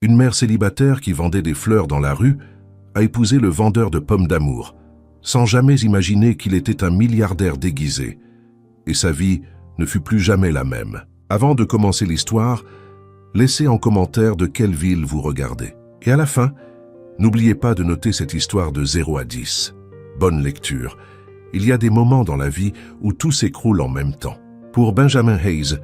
Une mère célibataire qui vendait des fleurs dans la rue a épousé le vendeur de pommes d'amour, sans jamais imaginer qu'il était un milliardaire déguisé. Et sa vie ne fut plus jamais la même. Avant de commencer l'histoire, laissez en commentaire de quelle ville vous regardez. Et à la fin, n'oubliez pas de noter cette histoire de 0 à 10. Bonne lecture. Il y a des moments dans la vie où tout s'écroule en même temps. Pour Benjamin Hayes,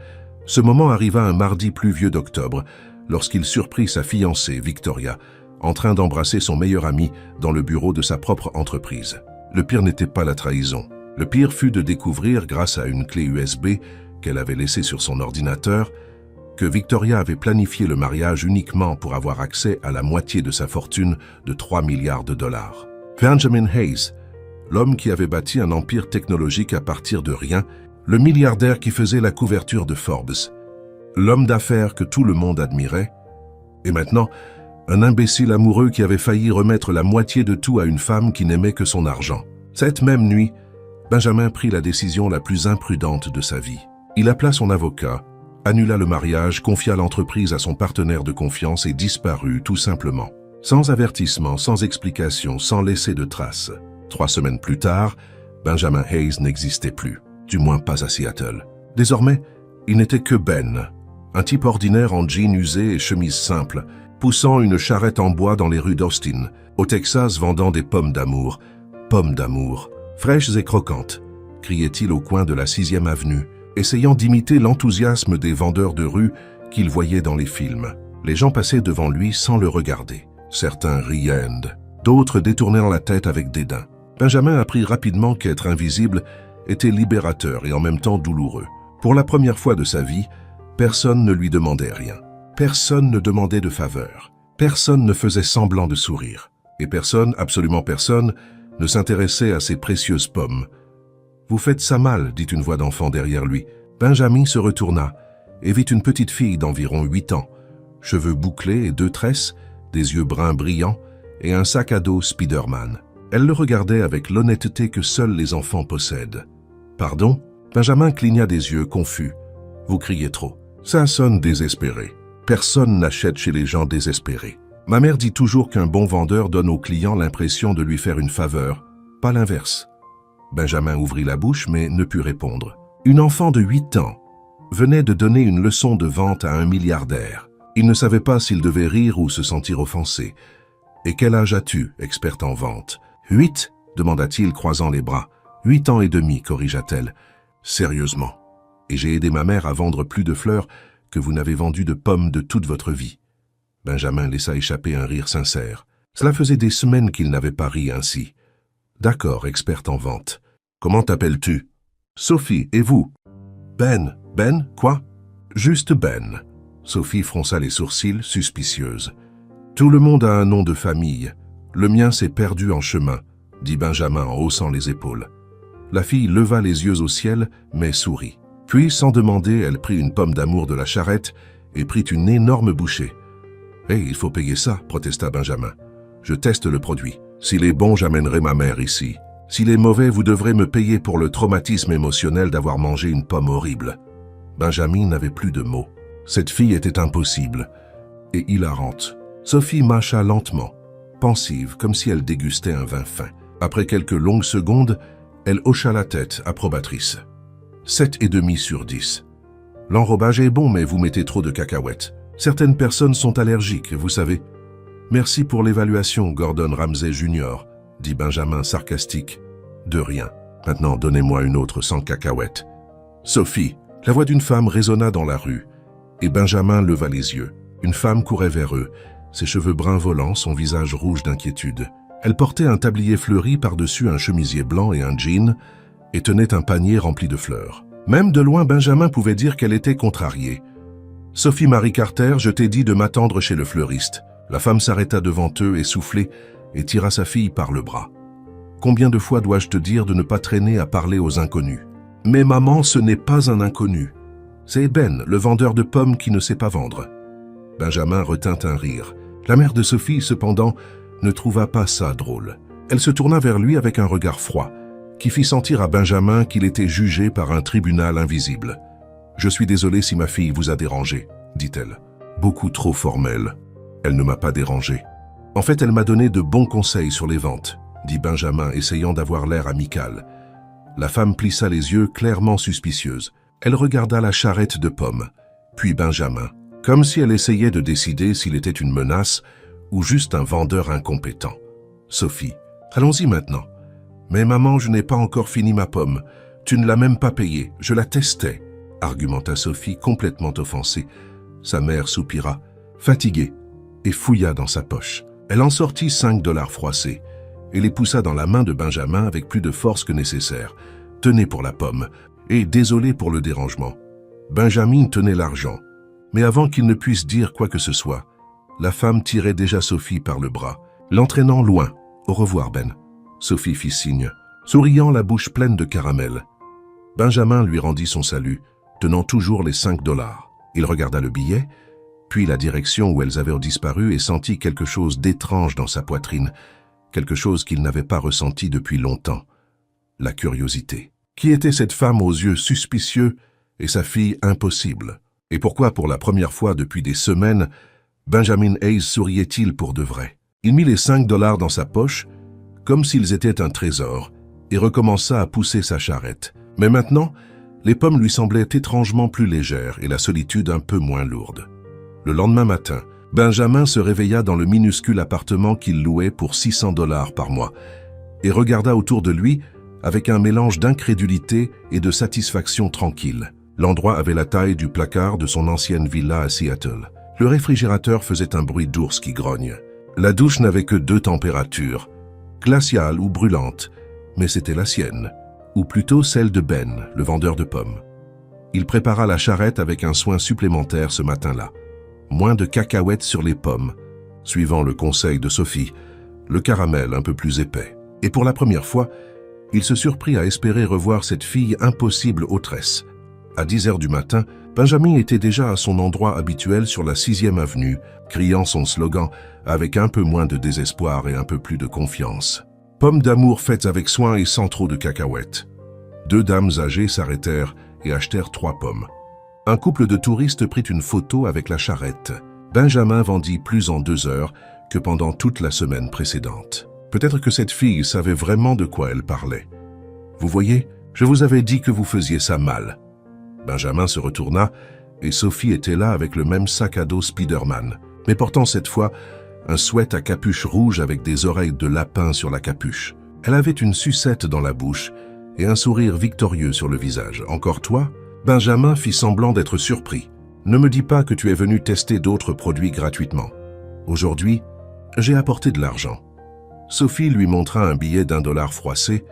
ce moment arriva un mardi pluvieux d'octobre, lorsqu'il surprit sa fiancée, Victoria, en train d'embrasser son meilleur ami dans le bureau de sa propre entreprise. Le pire n'était pas la trahison. Le pire fut de découvrir, grâce à une clé USB qu'elle avait laissée sur son ordinateur, que Victoria avait planifié le mariage uniquement pour avoir accès à la moitié de sa fortune de 3 milliards de dollars. Benjamin Hayes, l'homme qui avait bâti un empire technologique à partir de rien, le milliardaire qui faisait la couverture de Forbes, l'homme d'affaires que tout le monde admirait, et maintenant, un imbécile amoureux qui avait failli remettre la moitié de tout à une femme qui n'aimait que son argent. Cette même nuit, Benjamin prit la décision la plus imprudente de sa vie. Il appela son avocat, annula le mariage, confia l'entreprise à son partenaire de confiance et disparut tout simplement. Sans avertissement, sans explication, sans laisser de traces. 3 semaines plus tard, Benjamin Hayes n'existait plus, du moins pas à Seattle. Désormais, il n'était que Ben, un type ordinaire en jean usé et chemise simple, poussant une charrette en bois dans les rues d'Austin, au Texas, vendant des pommes d'amour, fraîches et croquantes, criait-il au coin de la 6e avenue, essayant d'imiter l'enthousiasme des vendeurs de rue qu'il voyait dans les films. Les gens passaient devant lui sans le regarder. Certains riaient, d'autres détournèrent la tête avec dédain. Benjamin apprit rapidement qu'être invisible était libérateur et en même temps douloureux. Pour la première fois de sa vie, personne ne lui demandait rien. Personne ne demandait de faveur. Personne ne faisait semblant de sourire. Et personne, absolument personne, ne s'intéressait à ses précieuses pommes. « Vous faites ça mal », dit une voix d'enfant derrière lui. Benjamin se retourna et vit une petite fille d'environ 8 ans, cheveux bouclés et 2 tresses, des yeux bruns brillants et un sac à dos Spider-Man. Elle le regardait avec l'honnêteté que seuls les enfants possèdent. « Pardon ?» Benjamin cligna des yeux, confus. « Vous criez trop. Ça sonne désespéré. Personne n'achète chez les gens désespérés. Ma mère dit toujours qu'un bon vendeur donne au client l'impression de lui faire une faveur, pas l'inverse. » Benjamin ouvrit la bouche mais ne put répondre. Une enfant de 8 ans venait de donner une leçon de vente à un milliardaire. Il ne savait pas s'il devait rire ou se sentir offensé. « Et quel âge as-tu, experte en vente ?»« 8 » demanda-t-il, croisant les bras. « 8 ans et demi, corrigea-t-elle. « Sérieusement. Et j'ai aidé ma mère à vendre plus de fleurs que vous n'avez vendu de pommes de toute votre vie. » Benjamin laissa échapper un rire sincère. Cela faisait des semaines qu'il n'avait pas ri ainsi. « D'accord, experte en vente. Comment t'appelles-tu ?»« Sophie, et vous ?»« Ben. Ben, quoi ?»« Juste Ben. » Sophie fronça les sourcils, suspicieuse. « Tout le monde a un nom de famille. Le mien s'est perdu en chemin, » dit Benjamin en haussant les épaules. La fille leva les yeux au ciel, mais sourit. Puis, sans demander, elle prit une pomme d'amour de la charrette et prit une énorme bouchée. « Hé, il faut payer ça, » protesta Benjamin. « Je teste le produit. S'il est bon, j'amènerai ma mère ici. S'il est mauvais, vous devrez me payer pour le traumatisme émotionnel d'avoir mangé une pomme horrible. » Benjamin n'avait plus de mots. Cette fille était impossible et hilarante. Sophie mâcha lentement, pensive, comme si elle dégustait un vin fin. Après quelques longues secondes, elle hocha la tête, approbatrice. 7,5 sur 10. L'enrobage est bon, mais vous mettez trop de cacahuètes. Certaines personnes sont allergiques, vous savez. Merci pour l'évaluation, Gordon Ramsay Jr., dit Benjamin sarcastique. De rien. Maintenant, donnez-moi une autre sans cacahuètes. Sophie. La voix d'une femme résonna dans la rue, et Benjamin leva les yeux. Une femme courait vers eux, ses cheveux bruns volants, son visage rouge d'inquiétude. Elle portait un tablier fleuri par-dessus un chemisier blanc et un jean, et tenait un panier rempli de fleurs. Même de loin, Benjamin pouvait dire qu'elle était contrariée. « Sophie Marie Carter, je t'ai dit de m'attendre chez le fleuriste. » La femme s'arrêta devant eux, essoufflée, et tira sa fille par le bras. « Combien de fois dois-je te dire de ne pas traîner à parler aux inconnus ?»« Mais maman, ce n'est pas un inconnu. C'est Ben, le vendeur de pommes qui ne sait pas vendre. » Benjamin retint un rire. La mère de Sophie, cependant, ne trouva pas ça drôle. Elle se tourna vers lui avec un regard froid, qui fit sentir à Benjamin qu'il était jugé par un tribunal invisible. « Je suis désolé si ma fille vous a dérangé, dit-elle. Beaucoup trop formelle. Elle ne m'a pas dérangé. En fait, elle m'a donné de bons conseils sur les ventes, dit Benjamin, essayant d'avoir l'air amical. La femme plissa les yeux, clairement suspicieuse. Elle regarda la charrette de pommes, puis Benjamin, comme si elle essayait de décider s'il était une menace ou juste un vendeur incompétent. Sophie, allons-y maintenant. Mais maman, je n'ai pas encore fini ma pomme. Tu ne l'as même pas payée, je la testais, argumenta Sophie, complètement offensée. Sa mère soupira, fatiguée, et fouilla dans sa poche. Elle en sortit 5 $ froissés et les poussa dans la main de Benjamin avec plus de force que nécessaire. Tenez pour la pomme, et désolé pour le dérangement. Benjamin tenait l'argent, mais avant qu'il ne puisse dire quoi que ce soit, la femme tirait déjà Sophie par le bras, l'entraînant loin. Au revoir, Ben. Sophie fit signe, souriant, la bouche pleine de caramel. Benjamin lui rendit son salut, tenant toujours les 5 $. Il regarda le billet, puis la direction où elles avaient disparu et sentit quelque chose d'étrange dans sa poitrine, quelque chose qu'il n'avait pas ressenti depuis longtemps. La curiosité. Qui était cette femme aux yeux suspicieux et sa fille impossible? Et pourquoi, pour la première fois depuis des semaines, Benjamin Hayes souriait-il pour de vrai? Il mit les 5 $ dans sa poche, comme s'ils étaient un trésor, et recommença à pousser sa charrette. Mais maintenant, les pommes lui semblaient étrangement plus légères et la solitude un peu moins lourde. Le lendemain matin, Benjamin se réveilla dans le minuscule appartement qu'il louait pour 600 $ par mois et regarda autour de lui avec un mélange d'incrédulité et de satisfaction tranquille. L'endroit avait la taille du placard de son ancienne villa à Seattle. Le réfrigérateur faisait un bruit d'ours qui grogne. La douche n'avait que 2 températures, glaciale ou brûlante, mais c'était la sienne, ou plutôt celle de Ben, le vendeur de pommes. Il prépara la charrette avec un soin supplémentaire ce matin-là. Moins de cacahuètes sur les pommes, suivant le conseil de Sophie, le caramel un peu plus épais. Et pour la première fois, il se surprit à espérer revoir cette fille impossible autresse. À 10 h du matin, Benjamin était déjà à son endroit habituel sur la 6e avenue, criant son slogan avec un peu moins de désespoir et un peu plus de confiance. Pommes d'amour faites avec soin et sans trop de cacahuètes. 2 dames âgées s'arrêtèrent et achetèrent 3 pommes. Un couple de touristes prit une photo avec la charrette. Benjamin vendit plus en 2 heures que pendant toute la semaine précédente. Peut-être que cette fille savait vraiment de quoi elle parlait. Vous voyez, je vous avais dit que vous faisiez ça mal. Benjamin se retourna et Sophie était là avec le même sac à dos Spider-Man, mais portant cette fois un sweat à capuche rouge avec des oreilles de lapin sur la capuche. Elle avait une sucette dans la bouche et un sourire victorieux sur le visage. Encore toi? Benjamin fit semblant d'être surpris. Ne me dis pas que tu es venu tester d'autres produits gratuitement. Aujourd'hui, j'ai apporté de l'argent. Sophie lui montra un billet d'1 $ froissé,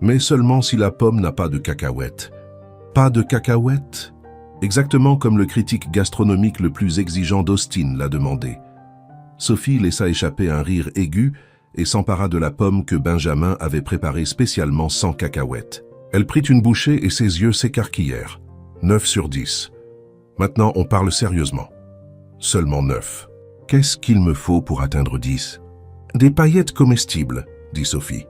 mais seulement si la pomme n'a pas de cacahuètes. Pas de cacahuètes? Exactement comme le critique gastronomique le plus exigeant d'Austin l'a demandé. Sophie laissa échapper un rire aigu et s'empara de la pomme que Benjamin avait préparée spécialement sans cacahuètes. Elle prit une bouchée et ses yeux s'écarquillèrent. 9 sur 10. Maintenant, on parle sérieusement. Seulement 9. Qu'est-ce qu'il me faut pour atteindre 10? Des paillettes comestibles, dit Sophie,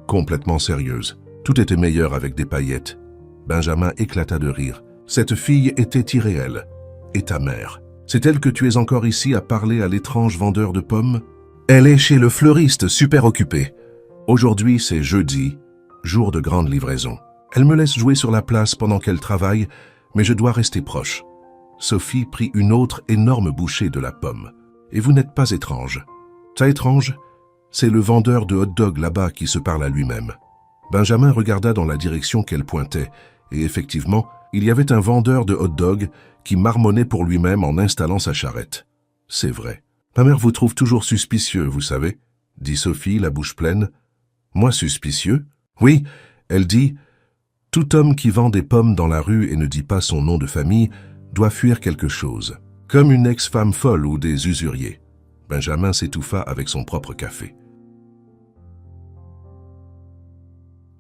complètement sérieuse. Tout était meilleur avec des paillettes. Benjamin éclata de rire. Cette fille était irréelle. Et ta mère? C'est elle que tu es encore ici à parler à l'étrange vendeur de pommes? Elle est chez le fleuriste, super occupée. Aujourd'hui, c'est jeudi, jour de grande livraison. Elle me laisse jouer sur la place pendant qu'elle travaille, mais je dois rester proche. Sophie prit une autre énorme bouchée de la pomme. Et vous n'êtes pas étrange. Ça étrange? C'est le vendeur de hot-dog là-bas qui se parle à lui-même. Benjamin regarda dans la direction qu'elle pointait, et effectivement, il y avait un vendeur de hot-dog qui marmonnait pour lui-même en installant sa charrette. C'est vrai. Ma mère vous trouve toujours suspicieux, vous savez, dit Sophie, la bouche pleine. Moi suspicieux? Oui, elle dit. Tout homme qui vend des pommes dans la rue et ne dit pas son nom de famille doit fuir quelque chose, comme une ex-femme folle ou des usuriers. Benjamin s'étouffa avec son propre café.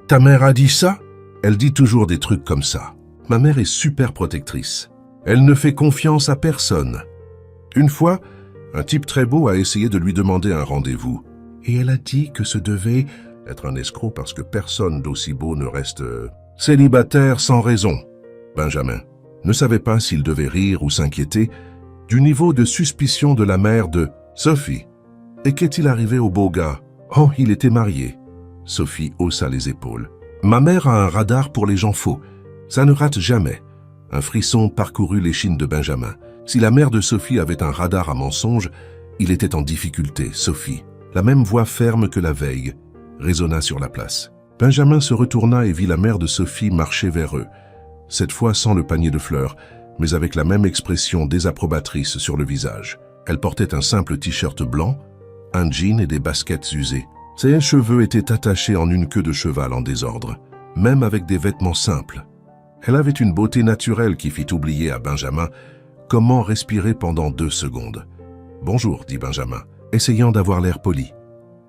Ta mère a dit ça? Elle dit toujours des trucs comme ça. Ma mère est super protectrice. Elle ne fait confiance à personne. Une fois, un type très beau a essayé de lui demander un rendez-vous. Et elle a dit que ce devait être un escroc parce que personne d'aussi beau ne reste célibataire sans raison. Benjamin ne savait pas s'il devait rire ou s'inquiéter du niveau de suspicion de la mère de Sophie, et qu'est-il arrivé au beau gars? Oh, il était marié. Sophie haussa les épaules. Ma mère a un radar pour les gens faux. Ça ne rate jamais. Un frisson parcourut l'échine de Benjamin. Si la mère de Sophie avait un radar à mensonges, il était en difficulté. Sophie, la même voix ferme que la veille, résonna sur la place. Benjamin se retourna et vit la mère de Sophie marcher vers eux, cette fois sans le panier de fleurs, mais avec la même expression désapprobatrice sur le visage. Elle portait un simple t-shirt blanc, un jean et des baskets usées. Ses cheveux étaient attachés en une queue de cheval en désordre, même avec des vêtements simples. Elle avait une beauté naturelle qui fit oublier à Benjamin comment respirer pendant 2 secondes. « Bonjour », dit Benjamin, essayant d'avoir l'air poli.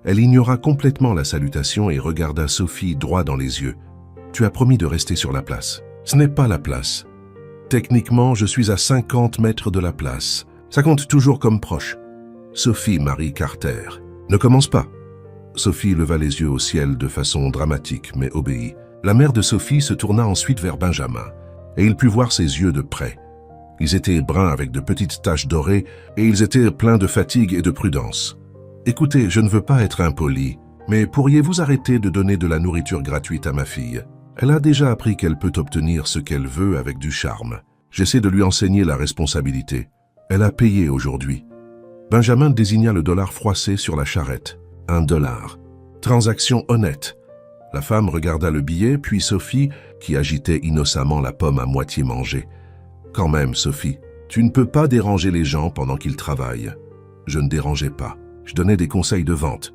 Elle ignora complètement la salutation et regarda Sophie droit dans les yeux. « Tu as promis de rester sur la place. »« Ce n'est pas la place. Techniquement, je suis à 50 mètres de la place. Ça compte toujours comme proche. » Sophie Marie Carter. « Ne commence pas. » Sophie leva les yeux au ciel de façon dramatique, mais obéit. La mère de Sophie se tourna ensuite vers Benjamin, et il put voir ses yeux de près. Ils étaient bruns avec de petites taches dorées, et ils étaient pleins de fatigue et de prudence. « Écoutez, je ne veux pas être impoli, mais pourriez-vous arrêter de donner de la nourriture gratuite à ma fille? Elle a déjà appris qu'elle peut obtenir ce qu'elle veut avec du charme. J'essaie de lui enseigner la responsabilité. Elle a payé aujourd'hui. » Benjamin désigna le dollar froissé sur la charrette. $1. Transaction honnête. La femme regarda le billet, puis Sophie, qui agitait innocemment la pomme à moitié mangée. « Quand même, Sophie, tu ne peux pas déranger les gens pendant qu'ils travaillent. » Je ne dérangeais pas. Je donnais des conseils de vente.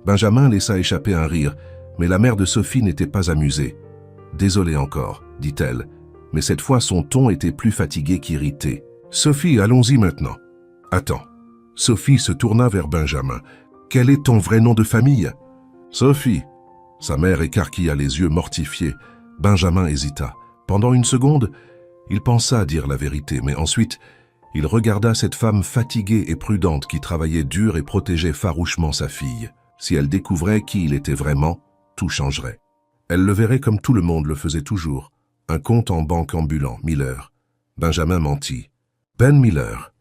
Benjamin laissa échapper un rire, mais la mère de Sophie n'était pas amusée. « Désolée encore, dit-elle, mais cette fois son ton était plus fatigué qu'irrité. « Sophie, allons-y maintenant. »« Attends. » Sophie se tourna vers Benjamin. « Quel est ton vrai nom de famille ?»« Sophie. » Sa mère écarquilla les yeux mortifiés. Benjamin hésita. Pendant une seconde, il pensa dire la vérité, mais ensuite, il regarda cette femme fatiguée et prudente qui travaillait dur et protégeait farouchement sa fille. Si elle découvrait qui il était vraiment, tout changerait. Elle le verrait comme tout le monde le faisait toujours. Un compte en banque ambulant, Miller. Benjamin mentit. Ben Miller.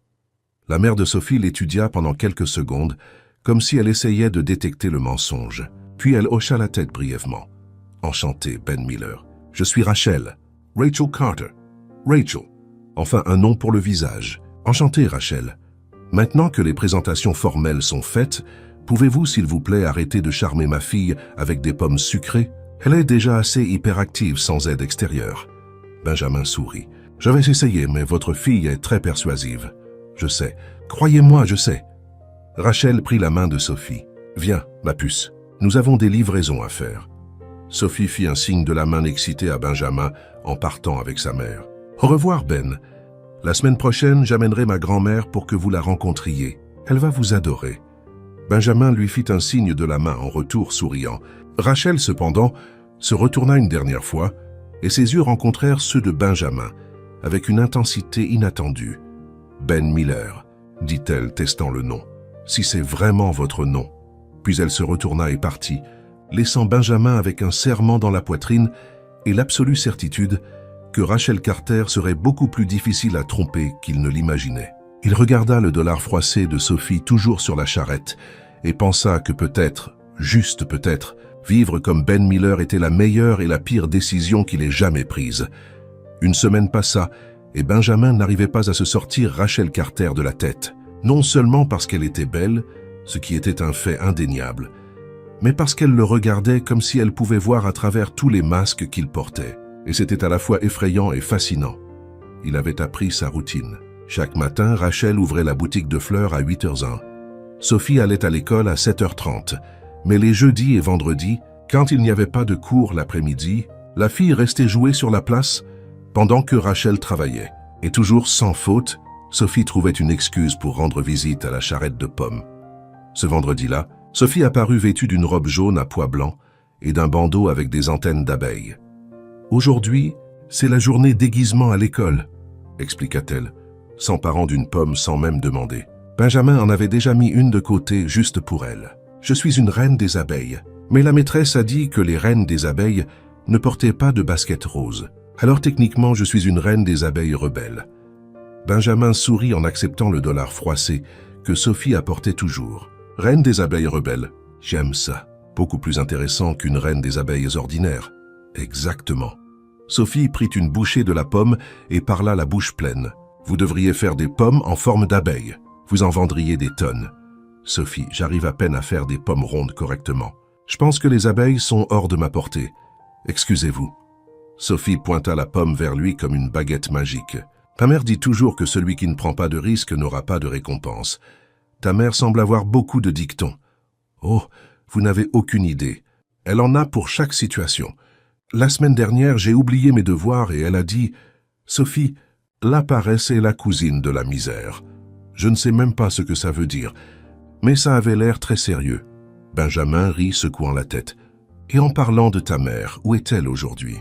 La mère de Sophie l'étudia pendant quelques secondes, comme si elle essayait de détecter le mensonge. Puis elle hocha la tête brièvement. Enchanté, Ben Miller. Je suis Rachel. Rachel Carter. Rachel. Enfin, un nom pour le visage. Enchanté, Rachel. Maintenant que les présentations formelles sont faites, pouvez-vous, s'il vous plaît, arrêter de charmer ma fille avec des pommes sucrées? Elle est déjà assez hyperactive sans aide extérieure. Benjamin sourit. Je vais essayer, mais votre fille est très persuasive. Je sais. Croyez-moi, je sais. Rachel prit la main de Sophie. Viens, ma puce. Nous avons des livraisons à faire. Sophie fit un signe de la main excitée à Benjamin en partant avec sa mère. Au revoir, Ben. La semaine prochaine, j'amènerai ma grand-mère pour que vous la rencontriez. Elle va vous adorer. Benjamin lui fit un signe de la main en retour souriant. Rachel, cependant, se retourna une dernière fois et ses yeux rencontrèrent ceux de Benjamin avec une intensité inattendue. « Ben Miller », dit-elle, testant le nom. « Si c'est vraiment votre nom. » Puis elle se retourna et partit, laissant Benjamin avec un serrement dans la poitrine et l'absolue certitude que Rachel Carter serait beaucoup plus difficile à tromper qu'il ne l'imaginait. Il regarda le dollar froissé de Sophie toujours sur la charrette et pensa que peut-être, juste peut-être, vivre comme Ben Miller était la meilleure et la pire décision qu'il ait jamais prise. Une semaine passa et Benjamin n'arrivait pas à se sortir Rachel Carter de la tête, non seulement parce qu'elle était belle, ce qui était un fait indéniable, mais parce qu'elle le regardait comme si elle pouvait voir à travers tous les masques qu'il portait. Et c'était à la fois effrayant et fascinant. Il avait appris sa routine. Chaque matin, Rachel ouvrait la boutique de fleurs à 8h01. Sophie allait à l'école à 7h30. Mais les jeudis et vendredis, quand il n'y avait pas de cours l'après-midi, la fille restait jouer sur la place pendant que Rachel travaillait. Et toujours sans faute, Sophie trouvait une excuse pour rendre visite à la charrette de pommes. Ce vendredi-là, Sophie apparut vêtue d'une robe jaune à pois blancs et d'un bandeau avec des antennes d'abeilles. « Aujourd'hui, c'est la journée déguisement à l'école », expliqua-t-elle, s'emparant d'une pomme sans même demander. Benjamin en avait déjà mis une de côté juste pour elle. « Je suis une reine des abeilles, mais la maîtresse a dit que les reines des abeilles ne portaient pas de basket rose. Alors techniquement, je suis une reine des abeilles rebelles. » Benjamin sourit en acceptant le dollar froissé que Sophie apportait toujours. Reine des abeilles rebelles. J'aime ça. Beaucoup plus intéressant qu'une reine des abeilles ordinaires. Exactement. Sophie prit une bouchée de la pomme et parla la bouche pleine. Vous devriez faire des pommes en forme d'abeille. Vous en vendriez des tonnes. Sophie, j'arrive à peine à faire des pommes rondes correctement. Je pense que les abeilles sont hors de ma portée. Excusez-vous. Sophie pointa la pomme vers lui comme une baguette magique. Ta mère dit toujours que celui qui ne prend pas de risque n'aura pas de récompense. Ta mère semble avoir beaucoup de dictons. Oh, vous n'avez aucune idée. Elle en a pour chaque situation. La semaine dernière, j'ai oublié mes devoirs et elle a dit « Sophie, la paresse est la cousine de la misère. » Je ne sais même pas ce que ça veut dire, mais ça avait l'air très sérieux. Benjamin rit secouant la tête. Et en parlant de ta mère, où est-elle aujourd'hui?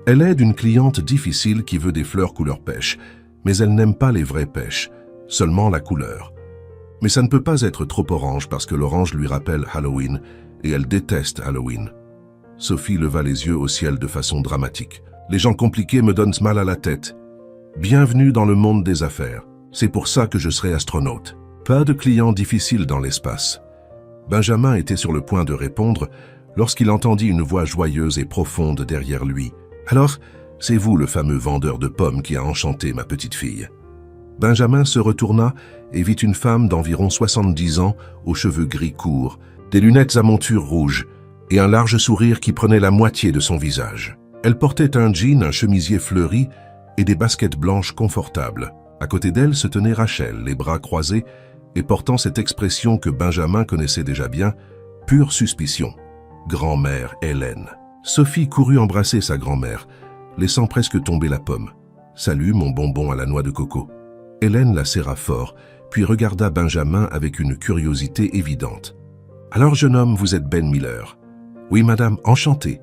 Elle aide une cliente difficile qui veut des fleurs couleur pêche, mais elle n'aime pas les vraies pêches, seulement la couleur. Mais ça ne peut pas être trop orange parce que l'orange lui rappelle Halloween et elle déteste Halloween. Sophie leva les yeux au ciel de façon dramatique. Les gens compliqués me donnent mal à la tête. Bienvenue dans le monde des affaires. C'est pour ça que je serai astronaute. Pas de clients difficiles dans l'espace. Benjamin était sur le point de répondre lorsqu'il entendit une voix joyeuse et profonde derrière lui. Alors, c'est vous le fameux vendeur de pommes qui a enchanté ma petite fille. Benjamin se retourna et vit une femme d'environ 70 ans, aux cheveux gris courts, des lunettes à monture rouge et un large sourire qui prenait la moitié de son visage. Elle portait un jean, un chemisier fleuri et des baskets blanches confortables. À côté d'elle se tenait Rachel, les bras croisés et portant cette expression que Benjamin connaissait déjà bien, pure suspicion. Grand-mère Hélène. Sophie courut embrasser sa grand-mère, laissant presque tomber la pomme. « Salut, mon bonbon à la noix de coco. » Hélène la serra fort, puis regarda Benjamin avec une curiosité évidente. « Alors, jeune homme, vous êtes Ben Miller. »« Oui, madame, enchanté. »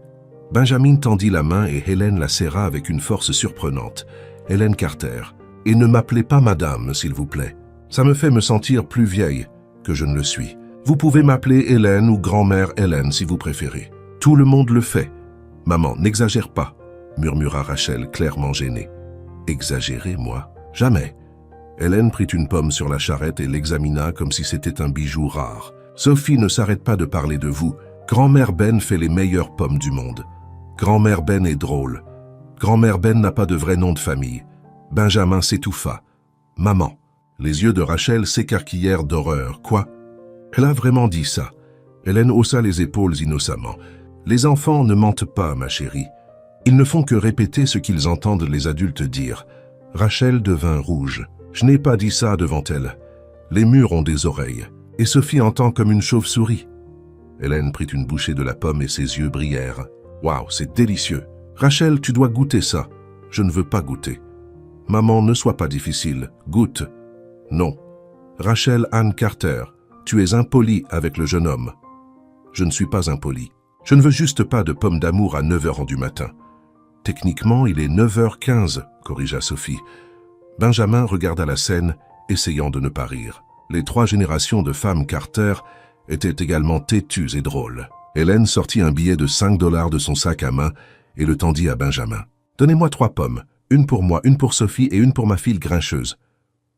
Benjamin tendit la main et Hélène la serra avec une force surprenante. « Hélène Carter. Et ne m'appelez pas madame, s'il vous plaît. Ça me fait me sentir plus vieille que je ne le suis. Vous pouvez m'appeler Hélène ou grand-mère Hélène si vous préférez. Tout le monde le fait. Maman, n'exagère pas, murmura Rachel, clairement gênée. Exagérer, moi? Jamais. Hélène prit une pomme sur la charrette et l'examina comme si c'était un bijou rare. Sophie ne s'arrête pas de parler de vous. Grand-mère Ben fait les meilleures pommes du monde. Grand-mère Ben est drôle. Grand-mère Ben n'a pas de vrai nom de famille. Benjamin s'étouffa. Maman. Les yeux de Rachel s'écarquillèrent d'horreur. Quoi? Elle a vraiment dit ça. Hélène haussa les épaules innocemment. Les enfants ne mentent pas, ma chérie. Ils ne font que répéter ce qu'ils entendent les adultes dire. Rachel devint rouge. Je n'ai pas dit ça devant elle. Les murs ont des oreilles. Et Sophie entend comme une chauve-souris. Hélène prit une bouchée de la pomme et ses yeux brillèrent. Waouh, c'est délicieux. Rachel, tu dois goûter ça. Je ne veux pas goûter. Maman, ne sois pas difficile. Goûte. Non. Rachel Ann Carter, tu es impolie avec le jeune homme. Je ne suis pas impoli. Je ne veux juste pas de pommes d'amour à 9h du matin. Techniquement, il est 9h15, corrigea Sophie. Benjamin regarda la scène, essayant de ne pas rire. Les 3 générations de femmes Carter étaient également têtues et drôles. Hélène sortit un billet de $5 de son sac à main et le tendit à Benjamin. « Donnez-moi 3 pommes, une pour moi, une pour Sophie et une pour ma fille grincheuse. »«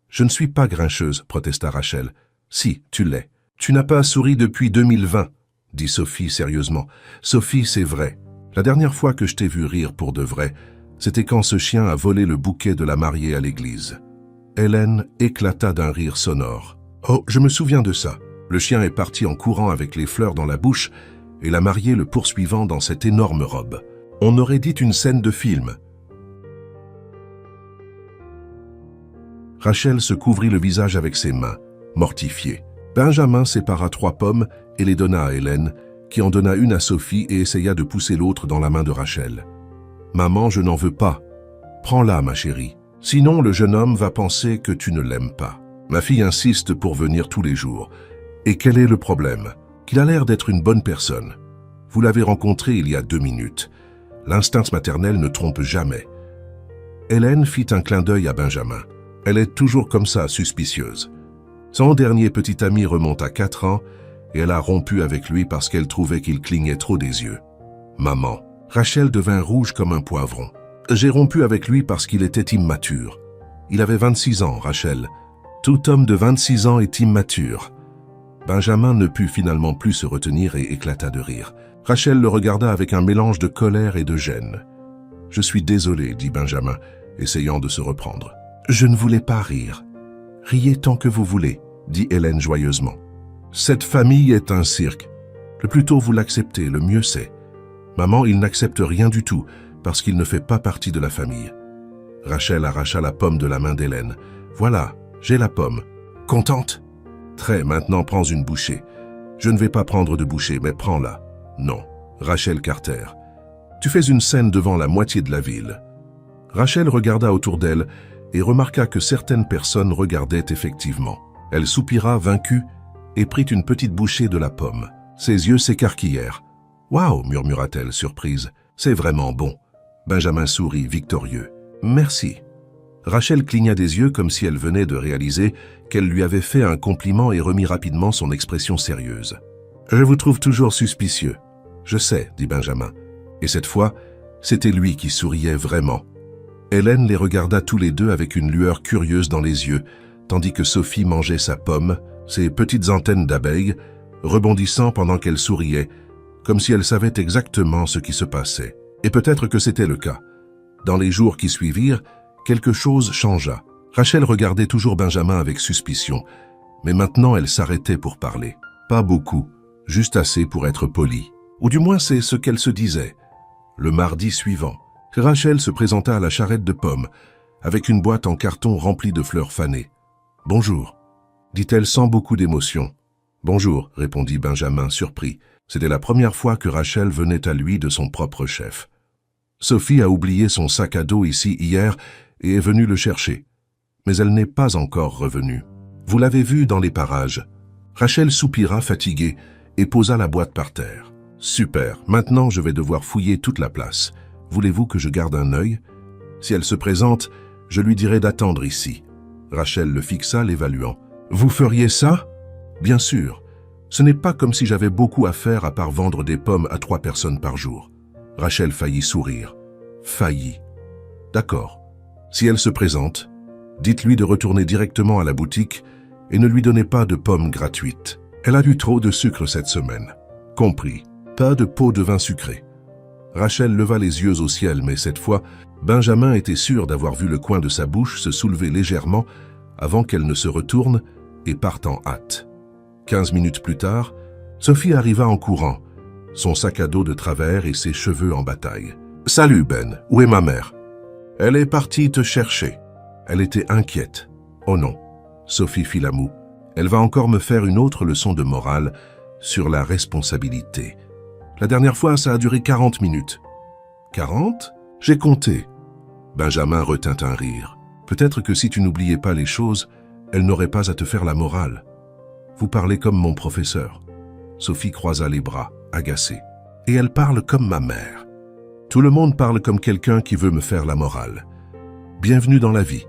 Je ne suis pas grincheuse, protesta Rachel. »« Si, tu l'es. Tu n'as pas souri depuis 2020, dit Sophie sérieusement. « Sophie, c'est vrai. La dernière fois que je t'ai vu rire pour de vrai, c'était quand ce chien a volé le bouquet de la mariée à l'église. » Hélène éclata d'un rire sonore. « Oh, je me souviens de ça. Le chien est parti en courant avec les fleurs dans la bouche et la mariée le poursuivant dans cette énorme robe. On aurait dit une scène de film. » Rachel se couvrit le visage avec ses mains, mortifiée. Benjamin sépara 3 pommes et les donna à Hélène, qui en donna une à Sophie et essaya de pousser l'autre dans la main de Rachel. « Maman, je n'en veux pas. Prends-la, ma chérie. Sinon, le jeune homme va penser que tu ne l'aimes pas. Ma fille insiste pour venir tous les jours. Et quel est le problème? Qu'il a l'air d'être une bonne personne. Vous l'avez rencontré il y a 2 minutes. L'instinct maternel ne trompe jamais. » Hélène fit un clin d'œil à Benjamin. Elle est toujours comme ça, suspicieuse. Son dernier petit ami remonte à 4 ans et elle a rompu avec lui parce qu'elle trouvait qu'il clignait trop des yeux. Maman. Rachel devint rouge comme un poivron. J'ai rompu avec lui parce qu'il était immature. Il avait 26 ans, Rachel. Tout homme de 26 ans est immature. Benjamin ne put finalement plus se retenir et éclata de rire. Rachel le regarda avec un mélange de colère et de gêne. « Je suis désolé, dit Benjamin, essayant de se reprendre. « Je ne voulais pas rire. »« Riez tant que vous voulez, » dit Hélène joyeusement. « Cette famille est un cirque. Le plus tôt vous l'acceptez, le mieux c'est. Maman, il n'accepte rien du tout, parce qu'il ne fait pas partie de la famille. » Rachel arracha la pomme de la main d'Hélène. « Voilà, j'ai la pomme. Contente ? Très, maintenant prends une bouchée. Je ne vais pas prendre de bouchée, mais prends-la. Non. Rachel Carter. Tu fais une scène devant la moitié de la ville. » Rachel regarda autour d'elle et remarqua que certaines personnes regardaient effectivement. Elle soupira vaincue et prit une petite bouchée de la pomme. Ses yeux s'écarquillèrent. « Waouh !» murmura-t-elle, surprise. « C'est vraiment bon. » Benjamin sourit, victorieux. « Merci. » Rachel cligna des yeux comme si elle venait de réaliser qu'elle lui avait fait un compliment et remit rapidement son expression sérieuse. « Je vous trouve toujours suspicieux. »« Je sais, » dit Benjamin. Et cette fois, c'était lui qui souriait vraiment. Hélène les regarda tous les deux avec une lueur curieuse dans les yeux, tandis que Sophie mangeait sa pomme, ses petites antennes d'abeilles, rebondissant pendant qu'elle souriait, comme si elle savait exactement ce qui se passait. Et peut-être que c'était le cas. Dans les jours qui suivirent, quelque chose changea. Rachel regardait toujours Benjamin avec suspicion, mais maintenant elle s'arrêtait pour parler. Pas beaucoup, juste assez pour être polie. Ou du moins c'est ce qu'elle se disait. Le mardi suivant, Rachel se présenta à la charrette de pommes, avec une boîte en carton remplie de fleurs fanées. « Bonjour », dit-elle sans beaucoup d'émotion. « Bonjour », répondit Benjamin, surpris. C'était la première fois que Rachel venait à lui de son propre chef. Sophie a oublié son sac à dos ici hier et est venue le chercher. Mais elle n'est pas encore revenue. Vous l'avez vue dans les parages. Rachel soupira fatiguée et posa la boîte par terre. Super, maintenant je vais devoir fouiller toute la place. Voulez-vous que je garde un œil? Si elle se présente, je lui dirai d'attendre ici. Rachel le fixa, l'évaluant. Vous feriez ça? Bien sûr. Ce n'est pas comme si j'avais beaucoup à faire à part vendre des pommes à 3 personnes par jour. Rachel faillit sourire. Faillit. D'accord. Si elle se présente, dites-lui de retourner directement à la boutique et ne lui donnez pas de pommes gratuites. Elle a eu trop de sucre cette semaine. Compris. Pas de pot de vin sucré. Rachel leva les yeux au ciel, mais cette fois, Benjamin était sûr d'avoir vu le coin de sa bouche se soulever légèrement avant qu'elle ne se retourne et parte en hâte. 15 minutes plus tard, Sophie arriva en courant, son sac à dos de travers et ses cheveux en bataille. « Salut Ben, où est ma mère ?»« Elle est partie te chercher. » Elle était inquiète. « Oh non. » Sophie fit la moue. « Elle va encore me faire une autre leçon de morale sur la responsabilité. » La dernière fois, ça a duré 40 minutes. 40 ? J'ai compté. Benjamin retint un rire. Peut-être que si tu n'oubliais pas les choses, elle n'aurait pas à te faire la morale. Vous parlez comme mon professeur. Sophie croisa les bras, agacée. Et elle parle comme ma mère. Tout le monde parle comme quelqu'un qui veut me faire la morale. Bienvenue dans la vie.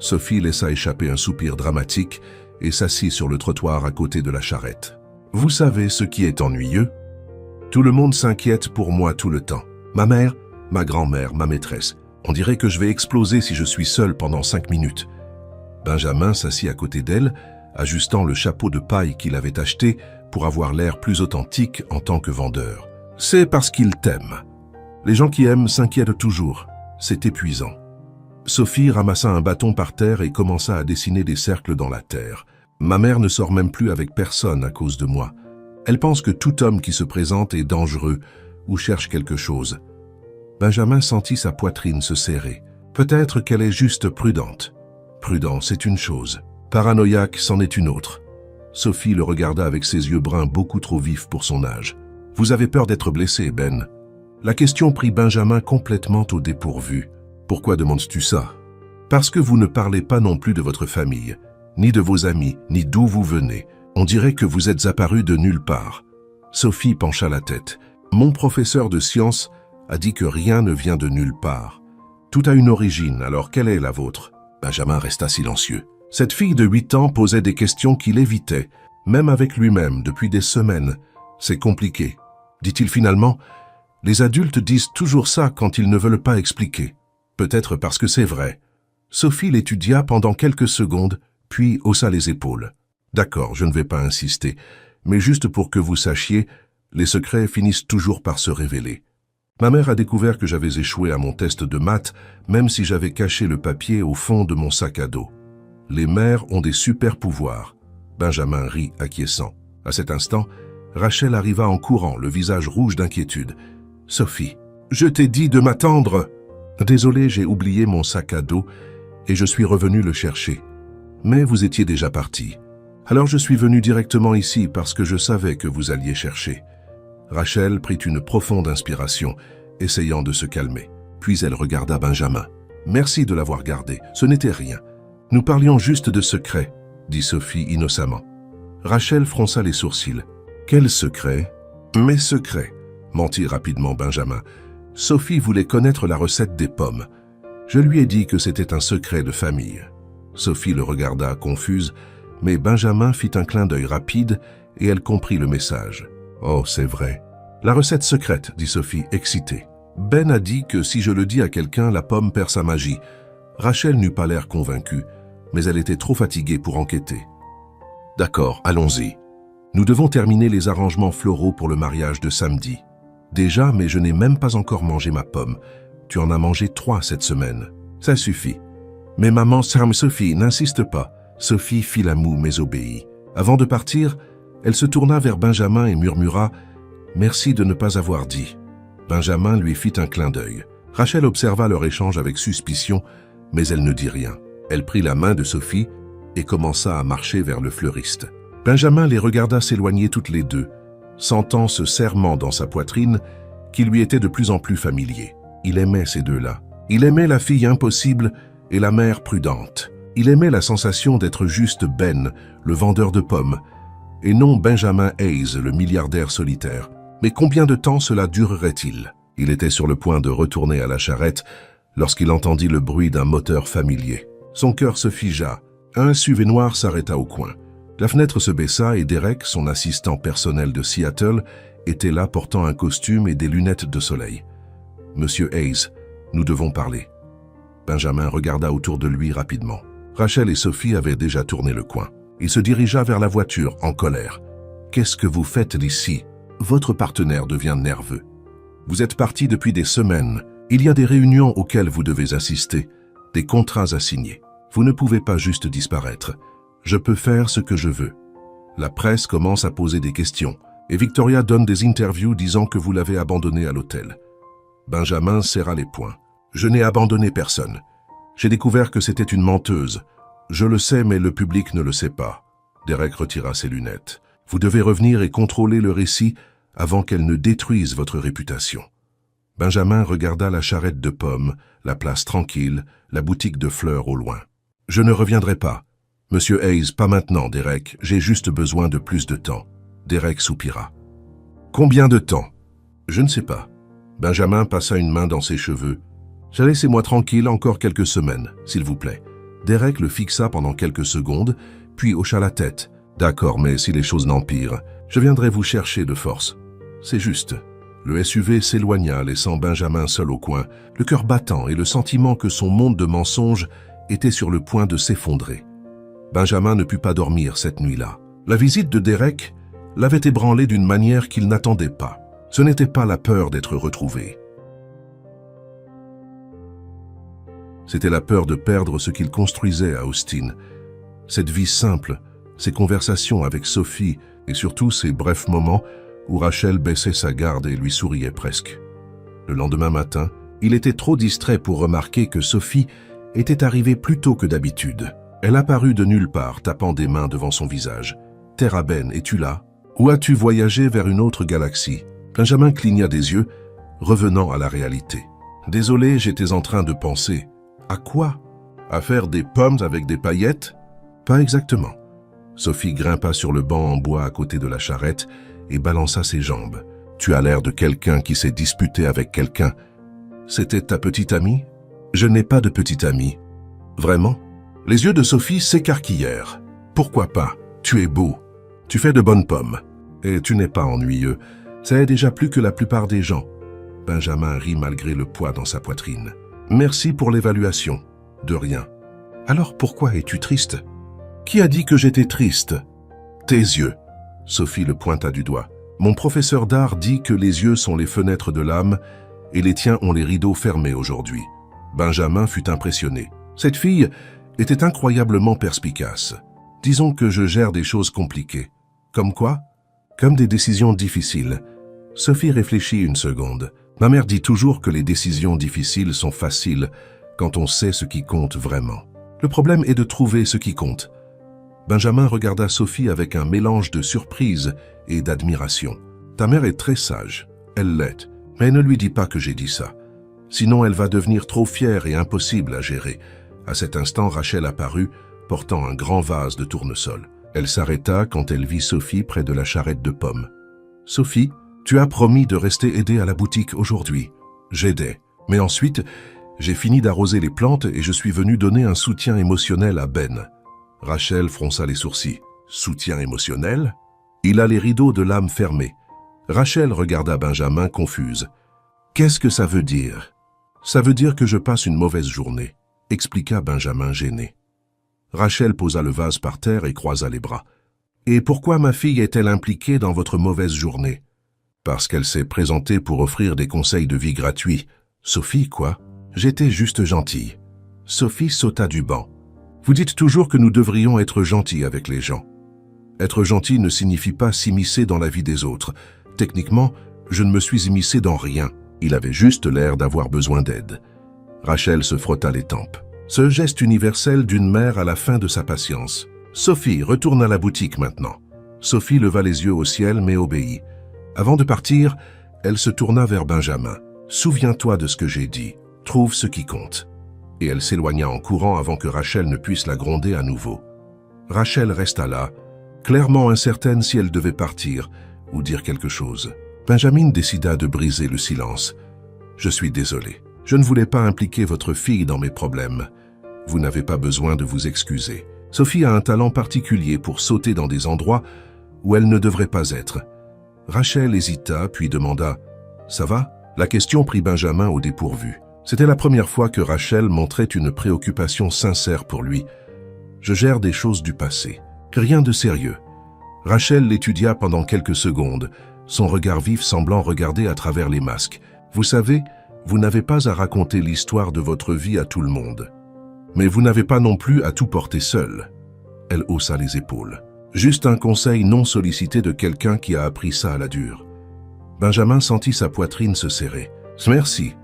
Sophie laissa échapper un soupir dramatique et s'assit sur le trottoir à côté de la charrette. Vous savez ce qui est ennuyeux ? Tout le monde s'inquiète pour moi tout le temps. Ma mère, ma grand-mère, ma maîtresse. On dirait que je vais exploser si je suis seul pendant 5 minutes. Benjamin s'assit à côté d'elle, ajustant le chapeau de paille qu'il avait acheté pour avoir l'air plus authentique en tant que vendeur. C'est parce qu'il t'aime. Les gens qui aiment s'inquiètent toujours. C'est épuisant. Sophie ramassa un bâton par terre et commença à dessiner des cercles dans la terre. Ma mère ne sort même plus avec personne à cause de moi. Elle pense que tout homme qui se présente est dangereux ou cherche quelque chose. Benjamin sentit sa poitrine se serrer. Peut-être qu'elle est juste prudente. Prudent, c'est une chose. Paranoïaque, c'en est une autre. Sophie le regarda avec ses yeux bruns beaucoup trop vifs pour son âge. « Vous avez peur d'être blessé, Ben ?» La question prit Benjamin complètement au dépourvu. « Pourquoi demandes-tu ça ?»« Parce que vous ne parlez pas non plus de votre famille, ni de vos amis, ni d'où vous venez. On dirait que vous êtes apparu de nulle part. » Sophie pencha la tête. « Mon professeur de sciences a dit que rien ne vient de nulle part. Tout a une origine, alors quelle est la vôtre ?» Benjamin resta silencieux. Cette fille de 8 ans posait des questions qu'il évitait, même avec lui-même, depuis des semaines. « C'est compliqué. » dit-il finalement. « Les adultes disent toujours ça quand ils ne veulent pas expliquer. Peut-être parce que c'est vrai. » Sophie l'étudia pendant quelques secondes, puis haussa les épaules. D'accord, je ne vais pas insister, mais juste pour que vous sachiez, les secrets finissent toujours par se révéler. Ma mère a découvert que j'avais échoué à mon test de maths, même si j'avais caché le papier au fond de mon sac à dos. Les mères ont des super pouvoirs. Benjamin rit acquiesçant. À cet instant, Rachel arriva en courant, le visage rouge d'inquiétude. « Sophie, je t'ai dit de m'attendre !»« Désolé, j'ai oublié mon sac à dos et je suis revenu le chercher. Mais vous étiez déjà parti. Alors je suis venu directement ici parce que je savais que vous alliez chercher. » Rachel prit une profonde inspiration, essayant de se calmer. Puis elle regarda Benjamin. « Merci de l'avoir gardé, ce n'était rien. Nous parlions juste de secrets, » dit Sophie innocemment. Rachel fronça les sourcils. « Quel secret ?»« Mes secrets, » mentit rapidement Benjamin. Sophie voulait connaître la recette des pommes. Je lui ai dit que c'était un secret de famille. Sophie le regarda confuse, mais Benjamin fit un clin d'œil rapide et elle comprit le message. « Oh, c'est vrai. »« La recette secrète, » dit Sophie, excitée. « Ben a dit que si je le dis à quelqu'un, la pomme perd sa magie. » Rachel n'eut pas l'air convaincue, mais elle était trop fatiguée pour enquêter. « D'accord, allons-y. Nous devons terminer les arrangements floraux pour le mariage de samedi. Déjà, mais je n'ai même pas encore mangé ma pomme. Tu en as mangé 3 cette semaine. Ça suffit. » « Mais maman, Sophie, n'insiste pas. » Sophie fit la moue mais obéit. Avant de partir, elle se tourna vers Benjamin et murmura « Merci de ne pas avoir dit. » Benjamin lui fit un clin d'œil. Rachel observa leur échange avec suspicion, mais elle ne dit rien. Elle prit la main de Sophie et commença à marcher vers le fleuriste. Benjamin les regarda s'éloigner toutes les deux, sentant ce serrement dans sa poitrine qui lui était de plus en plus familier. Il aimait ces deux-là. Il aimait la fille impossible et la mère prudente. Il aimait la sensation d'être juste Ben, le vendeur de pommes, et non Benjamin Hayes, le milliardaire solitaire. Mais combien de temps cela durerait-il? Il était sur le point de retourner à la charrette lorsqu'il entendit le bruit d'un moteur familier. Son cœur se figea. Un SUV noir s'arrêta au coin. La fenêtre se baissa et Derek, son assistant personnel de Seattle, était là portant un costume et des lunettes de soleil. « Monsieur Hayes, nous devons parler. » Benjamin regarda autour de lui rapidement. Rachel et Sophie avaient déjà tourné le coin. Il se dirigea vers la voiture, en colère. « Qu'est-ce que vous faites ici? Votre partenaire devient nerveux. Vous êtes parti depuis des semaines. Il y a des réunions auxquelles vous devez assister, des contrats à signer. Vous ne pouvez pas juste disparaître. Je peux faire ce que je veux. » La presse commence à poser des questions, et Victoria donne des interviews disant que vous l'avez abandonné à l'hôtel. Benjamin serra les poings. « Je n'ai abandonné personne. J'ai découvert que c'était une menteuse. Je le sais, mais le public ne le sait pas. » Derek retira ses lunettes. « Vous devez revenir et contrôler le récit avant qu'elle ne détruise votre réputation. » Benjamin regarda la charrette de pommes, la place tranquille, la boutique de fleurs au loin. « Je ne reviendrai pas. Monsieur Hayes, pas maintenant, Derek. J'ai juste besoin de plus de temps. » Derek soupira. « Combien de temps? » « Je ne sais pas. » Benjamin passa une main dans ses cheveux. « Laissez-moi tranquille encore quelques semaines, s'il vous plaît. » Derek le fixa pendant quelques secondes, puis hocha la tête. « D'accord, mais si les choses n'empirent, je viendrai vous chercher de force. C'est juste. » Le SUV s'éloigna, laissant Benjamin seul au coin, le cœur battant et le sentiment que son monde de mensonges était sur le point de s'effondrer. Benjamin ne put pas dormir cette nuit-là. La visite de Derek l'avait ébranlé d'une manière qu'il n'attendait pas. Ce n'était pas la peur d'être retrouvé. C'était la peur de perdre ce qu'il construisait à Austin. Cette vie simple, ces conversations avec Sophie et surtout ces brefs moments où Rachel baissait sa garde et lui souriait presque. Le lendemain matin, il était trop distrait pour remarquer que Sophie était arrivée plus tôt que d'habitude. Elle apparut de nulle part, tapant des mains devant son visage. « Terra Ben, es-tu là? Ou as-tu voyagé vers une autre galaxie ?» Benjamin cligna des yeux, revenant à la réalité. « Désolé, j'étais en train de penser. » « À quoi? À faire des pommes avec des paillettes? » « Pas exactement. » Sophie grimpa sur le banc en bois à côté de la charrette et balança ses jambes. « Tu as l'air de quelqu'un qui s'est disputé avec quelqu'un. C'était ta petite amie? » « Je n'ai pas de petite amie. »« Vraiment? » Les yeux de Sophie s'écarquillèrent. « Pourquoi pas? Tu es beau. Tu fais de bonnes pommes. Et tu n'es pas ennuyeux. Ça est déjà plus que la plupart des gens. » Benjamin rit malgré le poids dans sa poitrine. « Merci pour l'évaluation. » « De rien. » « Alors pourquoi es-tu triste? » Qui a dit que j'étais triste? Tes yeux. Sophie le pointa du doigt. Mon professeur d'art dit que les yeux sont les fenêtres de l'âme et les tiens ont les rideaux fermés aujourd'hui. Benjamin fut impressionné. Cette fille était incroyablement perspicace. Disons que je gère des choses compliquées. Comme quoi? Comme des décisions difficiles. Sophie réfléchit une seconde. Ma mère dit toujours que les décisions difficiles sont faciles quand on sait ce qui compte vraiment. Le problème est de trouver ce qui compte. Benjamin regarda Sophie avec un mélange de surprise et d'admiration. Ta mère est très sage, elle l'est, mais ne lui dis pas que j'ai dit ça. Sinon elle va devenir trop fière et impossible à gérer. À cet instant, Rachel apparut, portant un grand vase de tournesol. Elle s'arrêta quand elle vit Sophie près de la charrette de pommes. « Sophie, tu as promis de rester aider à la boutique aujourd'hui. » J'aidais. Mais ensuite, j'ai fini d'arroser les plantes et je suis venu donner un soutien émotionnel à Ben. Rachel fronça les sourcils. « Soutien émotionnel ?» Il a les rideaux de l'âme fermés. Rachel regarda Benjamin confuse. « Qu'est-ce que ça veut dire ?»« Ça veut dire que je passe une mauvaise journée, » expliqua Benjamin gêné. Rachel posa le vase par terre et croisa les bras. « Et pourquoi ma fille est-elle impliquée dans votre mauvaise journée ?»« Parce qu'elle s'est présentée pour offrir des conseils de vie gratuits. »« Sophie, quoi ? J'étais juste gentille. » Sophie sauta du banc. « Vous dites toujours que nous devrions être gentils avec les gens. Être gentil ne signifie pas s'immiscer dans la vie des autres. Techniquement, je ne me suis immiscé dans rien. Il avait juste l'air d'avoir besoin d'aide. » Rachel se frotta les tempes. Ce geste universel d'une mère à la fin de sa patience. « Sophie, retourne à la boutique maintenant. » Sophie leva les yeux au ciel mais obéit. Avant de partir, elle se tourna vers Benjamin. « Souviens-toi de ce que j'ai dit. Trouve ce qui compte. » Et elle s'éloigna en courant avant que Rachel ne puisse la gronder à nouveau. Rachel resta là, clairement incertaine si elle devait partir ou dire quelque chose. Benjamin décida de briser le silence. « Je suis désolé. Je ne voulais pas impliquer votre fille dans mes problèmes. Vous n'avez pas besoin de vous excuser. Sophie a un talent particulier pour sauter dans des endroits où elle ne devrait pas être. » Rachel hésita, puis demanda « Ça va ?» La question prit Benjamin au dépourvu. C'était la première fois que Rachel montrait une préoccupation sincère pour lui. « Je gère des choses du passé. Rien de sérieux. » Rachel l'étudia pendant quelques secondes, son regard vif semblant regarder à travers les masques. « Vous savez, vous n'avez pas à raconter l'histoire de votre vie à tout le monde. Mais vous n'avez pas non plus à tout porter seul. » Elle haussa les épaules. Juste un conseil non sollicité de quelqu'un qui a appris ça à la dure. Benjamin sentit sa poitrine se serrer. « Merci. »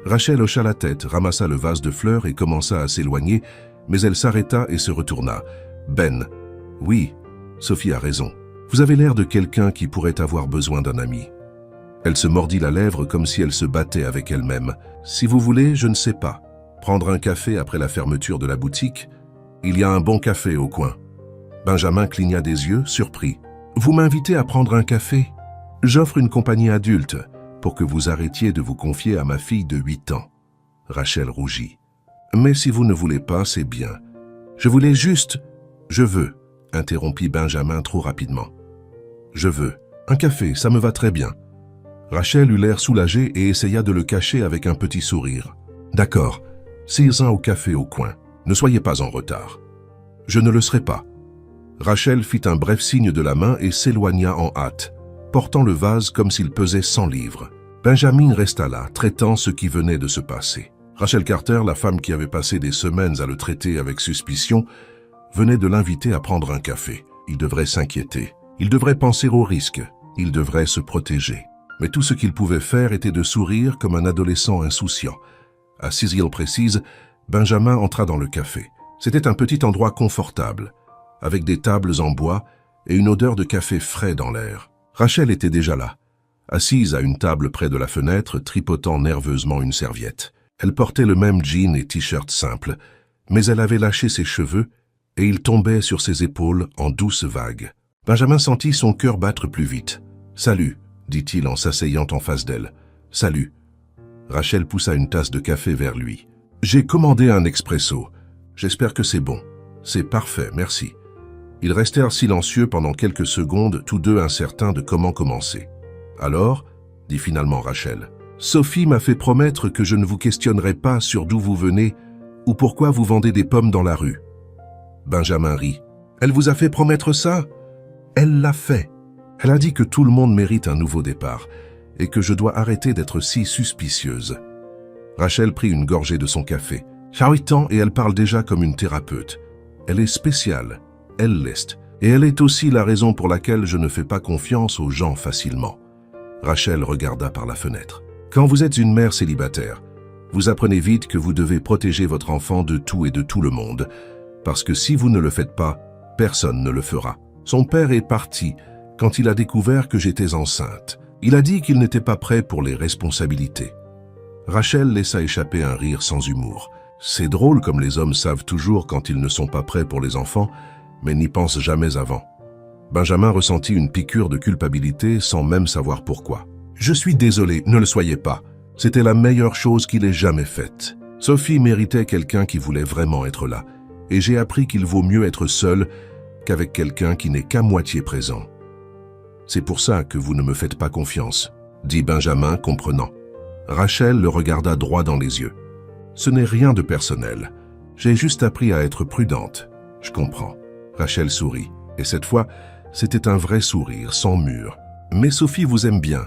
Rachel hocha la tête, ramassa le vase de fleurs et commença à s'éloigner, mais elle s'arrêta et se retourna. « Ben. »« Oui, Sophie a raison. Vous avez l'air de quelqu'un qui pourrait avoir besoin d'un ami. » Elle se mordit la lèvre comme si elle se battait avec elle-même. « Si vous voulez, je ne sais pas. Prendre un café après la fermeture de la boutique? Il y a un bon café au coin. » Benjamin cligna des yeux, surpris. « Vous m'invitez à prendre un café? J'offre une compagnie adulte pour que vous arrêtiez de vous confier à ma fille de 8 ans. » Rachel rougit. « Mais si vous ne voulez pas, c'est bien. Je voulais juste... »« Je veux, » interrompit Benjamin trop rapidement. « Je veux. Un café, ça me va très bien. » Rachel eut l'air soulagée et essaya de le cacher avec un petit sourire. « D'accord, 6 ans au café au coin. Ne soyez pas en retard. »« Je ne le serai pas. » Rachel fit un bref signe de la main et s'éloigna en hâte, portant le vase comme s'il pesait 100 livres. Benjamin resta là, traitant ce qui venait de se passer. Rachel Carter, la femme qui avait passé des semaines à le traiter avec suspicion, venait de l'inviter à prendre un café. Il devrait s'inquiéter. Il devrait penser au risque. Il devrait se protéger. Mais tout ce qu'il pouvait faire était de sourire comme un adolescent insouciant. À 6 heures précises, Benjamin entra dans le café. C'était un petit endroit confortable, avec des tables en bois et une odeur de café frais dans l'air. Rachel était déjà là, assise à une table près de la fenêtre, tripotant nerveusement une serviette. Elle portait le même jean et t-shirt simple, mais elle avait lâché ses cheveux et ils tombaient sur ses épaules en douces vagues. Benjamin sentit son cœur battre plus vite. « Salut », dit-il en s'asseyant en face d'elle. « Salut. » Rachel poussa une tasse de café vers lui. « J'ai commandé un expresso. J'espère que c'est bon. »« C'est parfait, merci. » Ils restèrent silencieux pendant quelques secondes, tous deux incertains de comment commencer. « Alors » dit finalement Rachel. « Sophie m'a fait promettre que je ne vous questionnerai pas sur d'où vous venez ou pourquoi vous vendez des pommes dans la rue. » Benjamin rit. Elle vous a fait promettre ça? Elle l'a fait. Elle a dit que tout le monde mérite un nouveau départ et que je dois arrêter d'être si suspicieuse. Rachel prit une gorgée de son café. J'ai 8 ans et elle parle déjà comme une thérapeute. Elle est spéciale, elle l'est, et elle est aussi la raison pour laquelle je ne fais pas confiance aux gens facilement. Rachel regarda par la fenêtre. Quand vous êtes une mère célibataire, vous apprenez vite que vous devez protéger votre enfant de tout et de tout le monde, parce que si vous ne le faites pas, personne ne le fera. Son père est parti quand il a découvert que j'étais enceinte. Il a dit qu'il n'était pas prêt pour les responsabilités. Rachel laissa échapper un rire sans humour. C'est drôle comme les hommes savent toujours quand ils ne sont pas prêts pour les enfants, mais n'y pensent jamais avant. Benjamin ressentit une piqûre de culpabilité sans même savoir pourquoi. « Je suis désolé, ne le soyez pas. C'était la meilleure chose qu'il ait jamais faite. Sophie méritait quelqu'un qui voulait vraiment être là, et j'ai appris qu'il vaut mieux être seul qu'avec quelqu'un qui n'est qu'à moitié présent. C'est pour ça que vous ne me faites pas confiance, » dit Benjamin, comprenant. Rachel le regarda droit dans les yeux. « Ce n'est rien de personnel. J'ai juste appris à être prudente. Je comprends. » Rachel sourit, et cette fois, c'était un vrai sourire, sans mur. « Mais Sophie vous aime bien,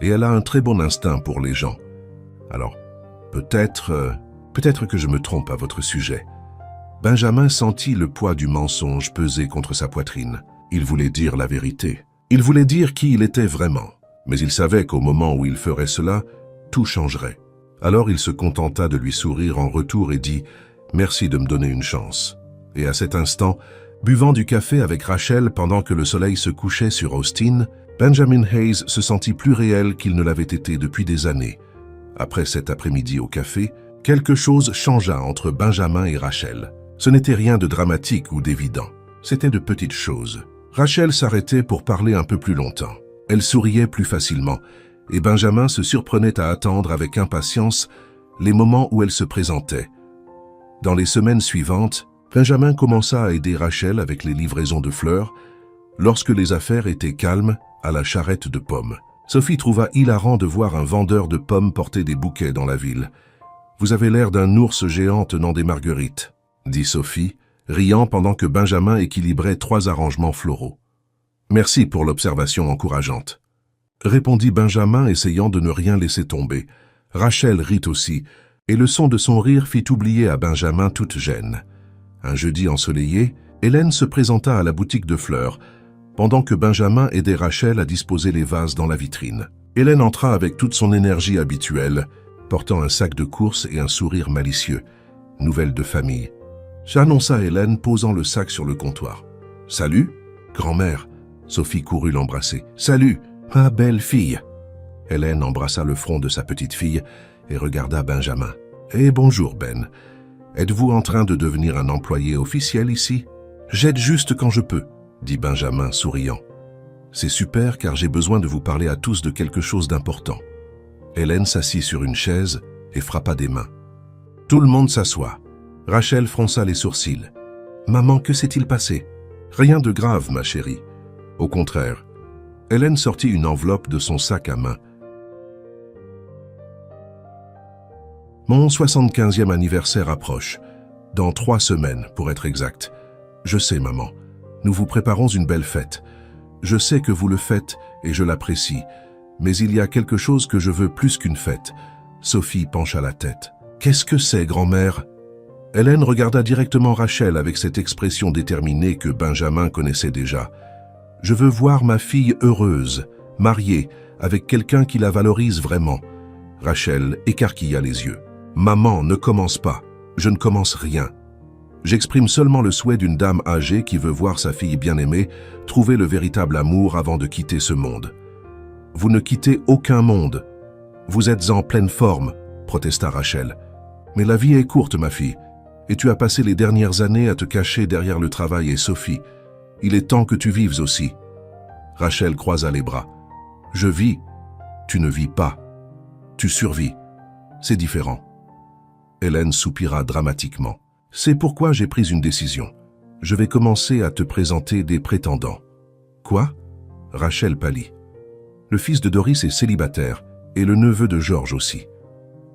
et elle a un très bon instinct pour les gens. Alors, peut-être que je me trompe à votre sujet. » Benjamin sentit le poids du mensonge peser contre sa poitrine. Il voulait dire la vérité. Il voulait dire qui il était vraiment. Mais il savait qu'au moment où il ferait cela, tout changerait. Alors il se contenta de lui sourire en retour et dit « Merci de me donner une chance. » Et à cet instant, buvant du café avec Rachel pendant que le soleil se couchait sur Austin, Benjamin Hayes se sentit plus réel qu'il ne l'avait été depuis des années. Après cet après-midi au café, quelque chose changea entre Benjamin et Rachel. Ce n'était rien de dramatique ou d'évident. C'était de petites choses. Rachel s'arrêtait pour parler un peu plus longtemps. Elle souriait plus facilement, et Benjamin se surprenait à attendre avec impatience les moments où elle se présentait. Dans les semaines suivantes, Benjamin commença à aider Rachel avec les livraisons de fleurs, lorsque les affaires étaient calmes à la charrette de pommes. Sophie trouva hilarant de voir un vendeur de pommes porter des bouquets dans la ville. « Vous avez l'air d'un ours géant tenant des marguerites », dit Sophie, riant pendant que Benjamin équilibrait 3 arrangements floraux. « Merci pour l'observation encourageante. » répondit Benjamin, essayant de ne rien laisser tomber. Rachel rit aussi, et le son de son rire fit oublier à Benjamin toute gêne. Un jeudi ensoleillé, Hélène se présenta à la boutique de fleurs, pendant que Benjamin aidait Rachel à disposer les vases dans la vitrine. Hélène entra avec toute son énergie habituelle, portant un sac de courses et un sourire malicieux. Nouvelle de famille. J'annonça Hélène, posant le sac sur le comptoir. « Salut, grand-mère !» Sophie courut l'embrasser. « Salut, ma belle fille !» Hélène embrassa le front de sa petite fille et regarda Benjamin. « Eh bonjour, Ben. Êtes-vous en train de devenir un employé officiel ici? »« J'aide juste quand je peux, » dit Benjamin, souriant. « C'est super car j'ai besoin de vous parler à tous de quelque chose d'important. » Hélène s'assit sur une chaise et frappa des mains. Tout le monde s'assoit. Rachel fronça les sourcils. « Maman, que s'est-il passé? »« Rien de grave, ma chérie. Au contraire. » Hélène sortit une enveloppe de son sac à main. « Mon 75e anniversaire approche. Dans 3 semaines, pour être exact. Je sais, maman. Nous vous préparons une belle fête. Je sais que vous le faites et je l'apprécie. Mais il y a quelque chose que je veux plus qu'une fête. » Sophie pencha la tête. « Qu'est-ce que c'est, grand-mère » Hélène regarda directement Rachel avec cette expression déterminée que Benjamin connaissait déjà. « Je veux voir ma fille heureuse, mariée, avec quelqu'un qui la valorise vraiment. » Rachel écarquilla les yeux. « Maman, ne commence pas. Je ne commence rien. J'exprime seulement le souhait d'une dame âgée qui veut voir sa fille bien-aimée trouver le véritable amour avant de quitter ce monde. » « Vous ne quittez aucun monde. Vous êtes en pleine forme, » protesta Rachel. « Mais la vie est courte, ma fille, et tu as passé les dernières années à te cacher derrière le travail et Sophie. Il est temps que tu vives aussi. » Rachel croisa les bras. « Je vis. Tu ne vis pas. Tu survis. C'est différent. » Hélène soupira dramatiquement. « C'est pourquoi j'ai pris une décision. Je vais commencer à te présenter des prétendants. »« Quoi ?» Rachel pâlit. « Le fils de Doris est célibataire, et le neveu de George aussi.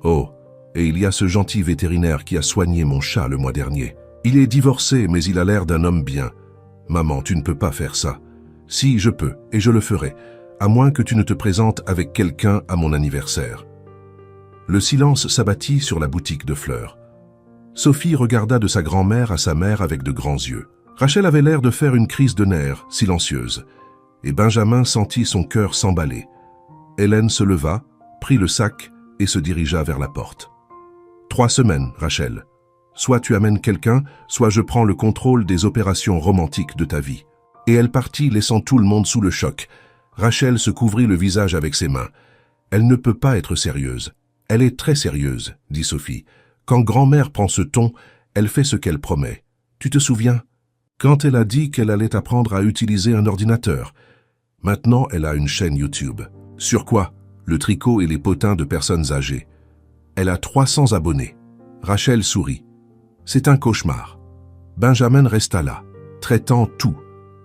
Oh, et il y a ce gentil vétérinaire qui a soigné mon chat le mois dernier. Il est divorcé, mais il a l'air d'un homme bien. Maman, tu ne peux pas faire ça. Si, je peux, et je le ferai, à moins que tu ne te présentes avec quelqu'un à mon anniversaire. Le silence s'abattit sur la boutique de fleurs. Sophie regarda de sa grand-mère à sa mère avec de grands yeux. Rachel avait l'air de faire une crise de nerfs, silencieuse, et Benjamin sentit son cœur s'emballer. Hélène se leva, prit le sac et se dirigea vers la porte. 3 semaines, Rachel. Soit tu amènes quelqu'un, soit je prends le contrôle des opérations romantiques de ta vie. Et elle partit, laissant tout le monde sous le choc. Rachel se couvrit le visage avec ses mains. Elle ne peut pas être sérieuse. Elle est très sérieuse, dit Sophie. Quand grand-mère prend ce ton, elle fait ce qu'elle promet. Tu te souviens? Quand elle a dit qu'elle allait apprendre à utiliser un ordinateur. Maintenant, elle a une chaîne YouTube. Sur quoi? Le tricot et les potins de personnes âgées. Elle a 300 abonnés. Rachel sourit. C'est un cauchemar. Benjamin resta là, traitant tout.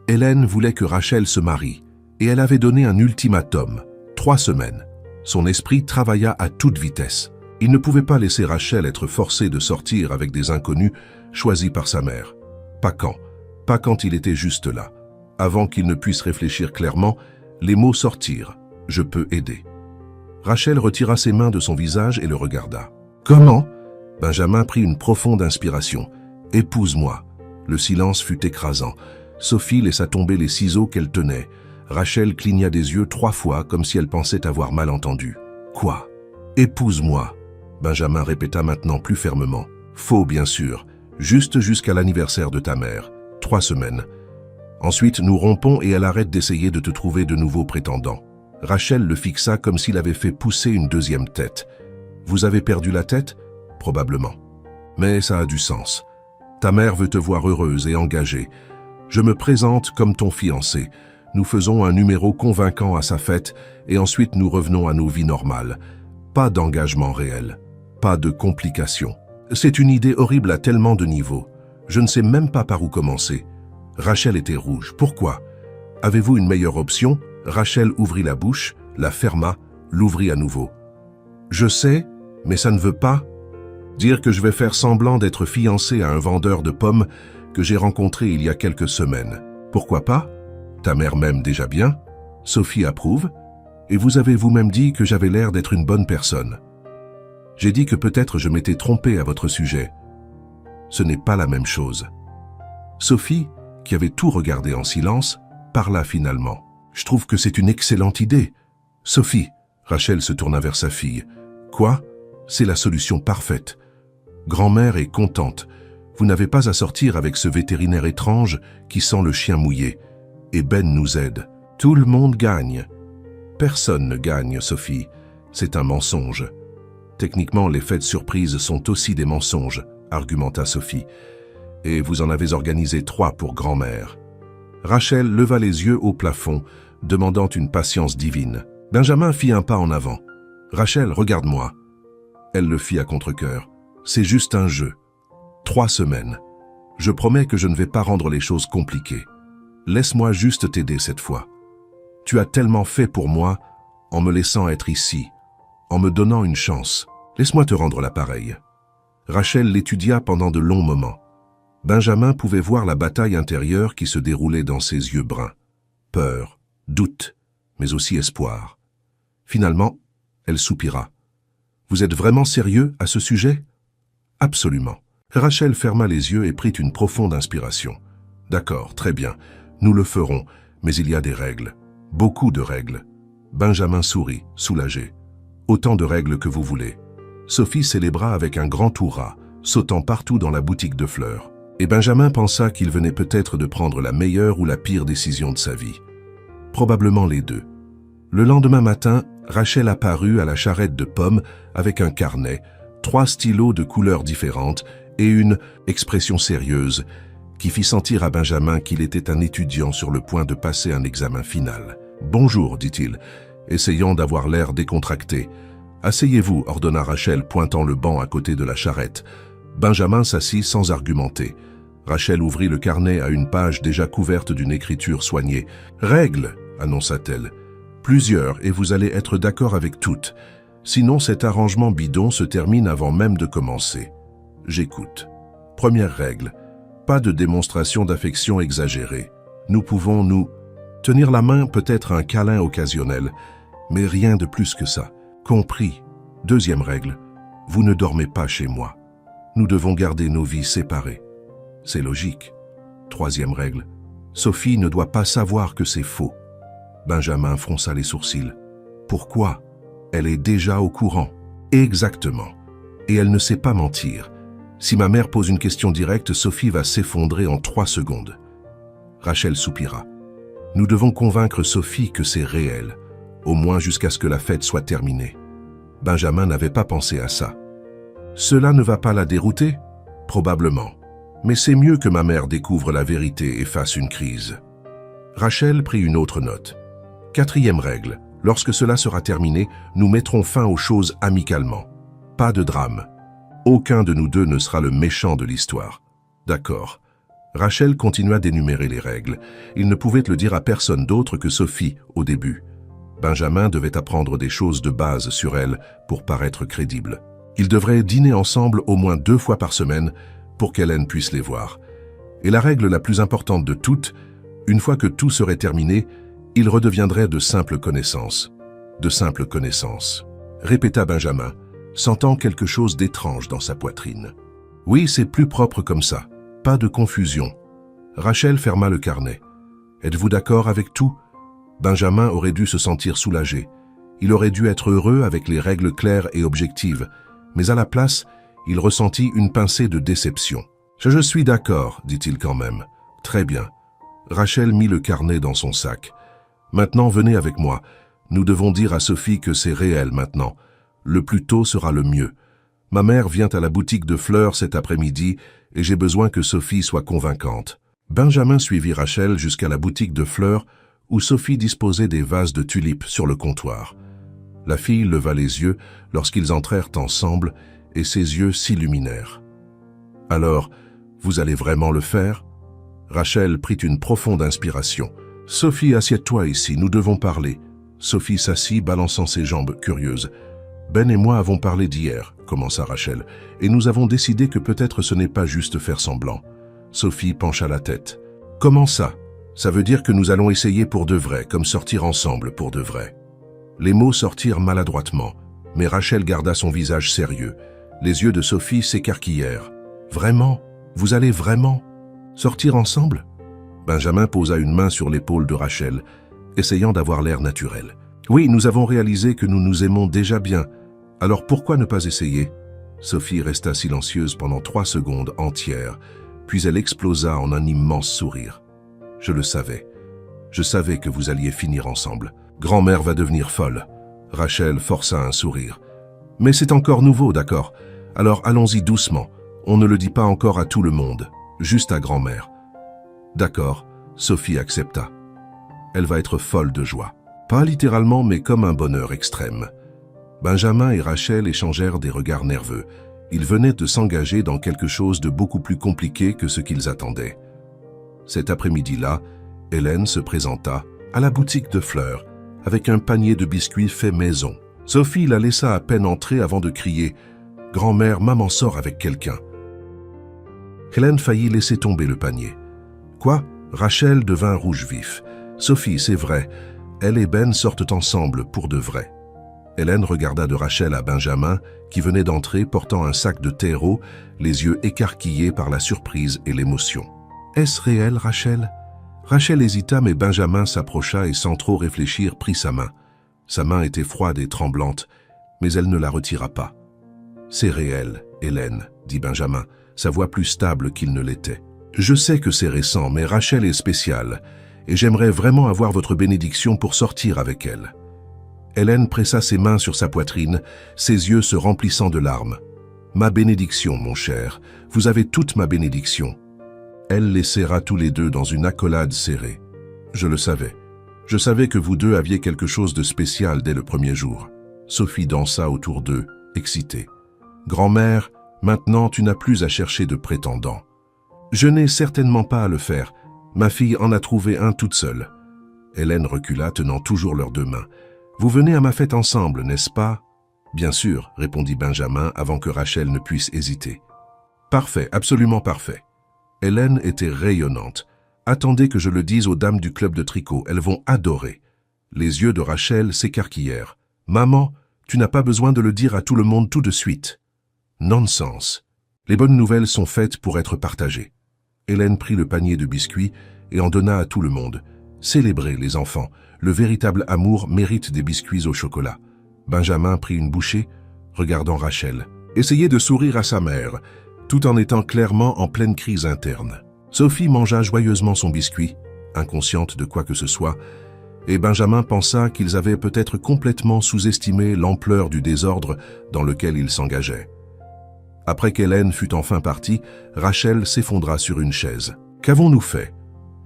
Hélène voulait que Rachel se marie, et elle avait donné un ultimatum, 3 semaines. Son esprit travailla à toute vitesse. Il ne pouvait pas laisser Rachel être forcée de sortir avec des inconnus choisis par sa mère. Pas quand il était juste là. Avant qu'il ne puisse réfléchir clairement, les mots sortirent. « Je peux aider ». Rachel retira ses mains de son visage et le regarda. « Comment ?» Benjamin prit une profonde inspiration. « Épouse-moi ». Le silence fut écrasant. Sophie laissa tomber les ciseaux qu'elle tenait. Rachel cligna des yeux 3 fois comme si elle pensait avoir mal entendu. « Quoi ?»« Épouse-moi », Benjamin répéta maintenant plus fermement. « Faux, bien sûr, juste jusqu'à l'anniversaire de ta mère. 3 semaines. Ensuite, nous rompons et elle arrête d'essayer de te trouver de nouveaux prétendants. » Rachel le fixa comme s'il avait fait pousser une deuxième tête. « Vous avez perdu la tête ?» « Probablement. Mais ça a du sens. Ta mère veut te voir heureuse et engagée. Je me présente comme ton fiancé. Nous faisons un numéro convaincant à sa fête et ensuite nous revenons à nos vies normales. Pas d'engagement réel. Pas de complications. C'est une idée horrible à tellement de niveaux. Je ne sais même pas par où commencer. » Rachel était rouge. « Pourquoi? Avez-vous une meilleure option ?» Rachel ouvrit la bouche, la ferma, l'ouvrit à nouveau. « Je sais, mais ça ne veut pas dire que je vais faire semblant d'être fiancé à un vendeur de pommes que j'ai rencontré il y a quelques semaines. Pourquoi pas? Ta mère m'aime déjà bien. Sophie approuve. Et vous avez vous-même dit que j'avais l'air d'être une bonne personne. J'ai dit que peut-être je m'étais trompé à votre sujet. Ce n'est pas la même chose. » Sophie, qui avait tout regardé en silence, parla finalement. « Je trouve que c'est une excellente idée. » « Sophie », Rachel se tourna vers sa fille. « Quoi? C'est la solution parfaite. Grand-mère est contente. Vous n'avez pas à sortir avec ce vétérinaire étrange qui sent le chien mouillé. Et Ben nous aide. Tout le monde gagne. » « Personne ne gagne, Sophie. C'est un mensonge. » « Techniquement, les fêtes surprises sont aussi des mensonges, » argumenta Sophie. « Et vous en avez organisé 3 pour grand-mère. » Rachel leva les yeux au plafond, demandant une patience divine. Benjamin fit un pas en avant. « Rachel, regarde-moi. » Elle le fit à contre-cœur. « C'est juste un jeu. 3 semaines. Je promets que je ne vais pas rendre les choses compliquées. Laisse-moi juste t'aider cette fois. Tu as tellement fait pour moi en me laissant être ici, en me donnant une chance. Laisse-moi te rendre l'appareil. » Rachel l'étudia pendant de longs moments. Benjamin pouvait voir la bataille intérieure qui se déroulait dans ses yeux bruns. Peur, doute, mais aussi espoir. Finalement, elle soupira. « Vous êtes vraiment sérieux à ce sujet ?»« Absolument. » Rachel ferma les yeux et prit une profonde inspiration. « D'accord, très bien. Nous le ferons, mais il y a des règles. Beaucoup de règles. » Benjamin sourit, soulagé. « Autant de règles que vous voulez. » Sophie célébra avec un grand hurrah, sautant partout dans la boutique de fleurs. Et Benjamin pensa qu'il venait peut-être de prendre la meilleure ou la pire décision de sa vie. Probablement les deux. Le lendemain matin, Rachel apparut à la charrette de pommes avec un carnet, 3 stylos de couleurs différentes et une expression sérieuse qui fit sentir à Benjamin qu'il était un étudiant sur le point de passer un examen final. « Bonjour, dit-il, essayant d'avoir l'air décontracté. « Asseyez-vous, ordonna Rachel, pointant le banc à côté de la charrette. Benjamin s'assit sans argumenter. Rachel ouvrit le carnet à une page déjà couverte d'une écriture soignée. « Règles, annonça-t-elle. Plusieurs, et vous allez être d'accord avec toutes. Sinon, cet arrangement bidon se termine avant même de commencer. J'écoute. Première règle. Pas de démonstration d'affection exagérée. Nous pouvons nous tenir la main, peut-être un câlin occasionnel, mais rien de plus que ça. Compris. Deuxième règle, vous ne dormez pas chez moi. Nous devons garder nos vies séparées. C'est logique. Troisième règle, Sophie ne doit pas savoir que c'est faux. Benjamin fronça les sourcils. Pourquoi? Elle est déjà au courant. Exactement. Et elle ne sait pas mentir. Si ma mère pose une question directe, Sophie va s'effondrer en 3 secondes. Rachel soupira. Nous devons convaincre Sophie que c'est réel, au moins jusqu'à ce que la fête soit terminée. Benjamin n'avait pas pensé à ça. Cela ne va pas la dérouter? Probablement. Mais c'est mieux que ma mère découvre la vérité et fasse une crise. Rachel prit une autre note. Quatrième règle, lorsque cela sera terminé, nous mettrons fin aux choses amicalement. Pas de drame. Aucun de nous deux ne sera le méchant de l'histoire. D'accord. Rachel continua d'énumérer les règles. Il ne pouvait le dire à personne d'autre que Sophie au début. Benjamin devait apprendre des choses de base sur elle pour paraître crédible. Ils devraient dîner ensemble au moins 2 fois par semaine pour qu'Hélène puisse les voir. Et la règle la plus importante de toutes, une fois que tout serait terminé, ils redeviendraient de simples connaissances. De simples connaissances. Répéta Benjamin, sentant quelque chose d'étrange dans sa poitrine. Oui, c'est plus propre comme ça. Pas de confusion. Rachel ferma le carnet. Êtes-vous d'accord avec tout? Benjamin aurait dû se sentir soulagé. Il aurait dû être heureux avec les règles claires et objectives. Mais à la place, il ressentit une pincée de déception. « Je suis d'accord, dit-il quand même. Très bien. » Rachel mit le carnet dans son sac. « Maintenant, venez avec moi. Nous devons dire à Sophie que c'est réel maintenant. Le plus tôt sera le mieux. Ma mère vient à la boutique de fleurs cet après-midi et j'ai besoin que Sophie soit convaincante. » Benjamin suivit Rachel jusqu'à la boutique de fleurs où Sophie disposait des vases de tulipes sur le comptoir. La fille leva les yeux lorsqu'ils entrèrent ensemble et ses yeux s'illuminèrent. « Alors, vous allez vraiment le faire ?» Rachel prit une profonde inspiration. « Sophie, assieds-toi ici, nous devons parler. » Sophie s'assit, balançant ses jambes, curieuse. « Ben et moi avons parlé d'hier, » commença Rachel, « et nous avons décidé que peut-être ce n'est pas juste faire semblant. » Sophie pencha la tête. « Comment ça? Ça veut dire que nous allons essayer pour de vrai, comme sortir ensemble pour de vrai. » Les mots sortirent maladroitement, mais Rachel garda son visage sérieux. Les yeux de Sophie s'écarquillèrent. « Vraiment? Vous allez vraiment sortir ensemble ?» Benjamin posa une main sur l'épaule de Rachel, essayant d'avoir l'air naturel. « Oui, nous avons réalisé que nous nous aimons déjà bien. Alors pourquoi ne pas essayer ?» Sophie resta silencieuse pendant 3 secondes entières, puis elle explosa en un immense sourire. « Je le savais. Je savais que vous alliez finir ensemble. Grand-mère va devenir folle. » Rachel força un sourire. « Mais c'est encore nouveau, d'accord? Alors allons-y doucement. On ne le dit pas encore à tout le monde, juste à grand-mère. » D'accord, Sophie accepta. Elle va être folle de joie. Pas littéralement, mais comme un bonheur extrême. Benjamin et Rachel échangèrent des regards nerveux. Ils venaient de s'engager dans quelque chose de beaucoup plus compliqué que ce qu'ils attendaient. Cet après-midi-là, Hélène se présenta à la boutique de fleurs avec un panier de biscuits fait maison. Sophie la laissa à peine entrer avant de crier « Grand-mère, maman sort avec quelqu'un !» Hélène faillit laisser tomber le panier. Quoi? Rachel devint rouge vif. Sophie, c'est vrai, elle et Ben sortent ensemble pour de vrai. Hélène regarda de Rachel à Benjamin, qui venait d'entrer portant un sac de terreau, les yeux écarquillés par la surprise et l'émotion. Est-ce réel, Rachel? Rachel hésita, mais Benjamin s'approcha et sans trop réfléchir prit sa main. Sa main était froide et tremblante, mais elle ne la retira pas. C'est réel, Hélène, dit Benjamin, sa voix plus stable qu'il ne l'était. Je sais que c'est récent, mais Rachel est spéciale, et j'aimerais vraiment avoir votre bénédiction pour sortir avec elle. Hélène pressa ses mains sur sa poitrine, ses yeux se remplissant de larmes. Ma bénédiction, mon cher, vous avez toute ma bénédiction. Elle les serra tous les deux dans une accolade serrée. Je le savais. Je savais que vous deux aviez quelque chose de spécial dès le premier jour. Sophie dansa autour d'eux, excitée. Grand-mère, maintenant tu n'as plus à chercher de prétendant. Je n'ai certainement pas à le faire. Ma fille en a trouvé un toute seule. Hélène recula, tenant toujours leurs 2 mains. Vous venez à ma fête ensemble, n'est-ce pas? Bien sûr, répondit Benjamin avant que Rachel ne puisse hésiter. Parfait, absolument parfait. Hélène était rayonnante. Attendez que je le dise aux dames du club de tricot, elles vont adorer. Les yeux de Rachel s'écarquillèrent. Maman, tu n'as pas besoin de le dire à tout le monde tout de suite. Nonsense. Les bonnes nouvelles sont faites pour être partagées. Hélène prit le panier de biscuits et en donna à tout le monde. Célébrez, les enfants. Le véritable amour mérite des biscuits au chocolat. Benjamin prit une bouchée, regardant Rachel. Essayez de sourire à sa mère, tout en étant clairement en pleine crise interne. Sophie mangea joyeusement son biscuit, inconsciente de quoi que ce soit, et Benjamin pensa qu'ils avaient peut-être complètement sous-estimé l'ampleur du désordre dans lequel ils s'engageaient. Après qu'Hélène fut enfin partie, Rachel s'effondra sur une chaise. « Qu'avons-nous fait ?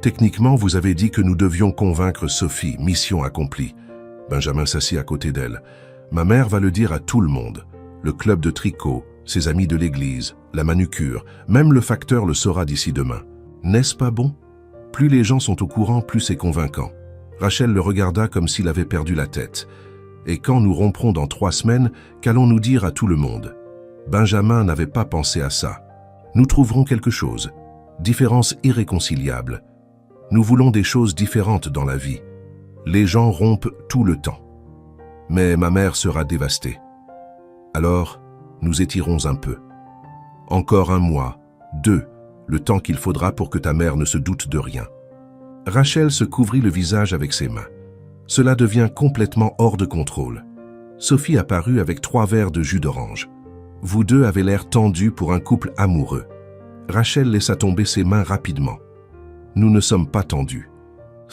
Techniquement, vous avez dit que nous devions convaincre Sophie, mission accomplie. » Benjamin s'assit à côté d'elle. « Ma mère va le dire à tout le monde. Le club de tricot, ses amis de l'église, la manucure, même le facteur le saura d'ici demain. N'est-ce pas bon? Plus les gens sont au courant, plus c'est convaincant. » Rachel le regarda comme s'il avait perdu la tête. « Et quand nous romprons dans 3 semaines, qu'allons-nous dire à tout le monde ?» Benjamin n'avait pas pensé à ça. « Nous trouverons quelque chose. Différence irréconciliable. Nous voulons des choses différentes dans la vie. Les gens rompent tout le temps. Mais ma mère sera dévastée. Alors, nous étirons un peu. Encore 1 mois, 2, le temps qu'il faudra pour que ta mère ne se doute de rien. » Rachel se couvrit le visage avec ses mains. Cela devient complètement hors de contrôle. Sophie apparut avec 3 verres de jus d'orange. Vous deux avez l'air tendus pour un couple amoureux. Rachel laissa tomber ses mains rapidement. Nous ne sommes pas tendus.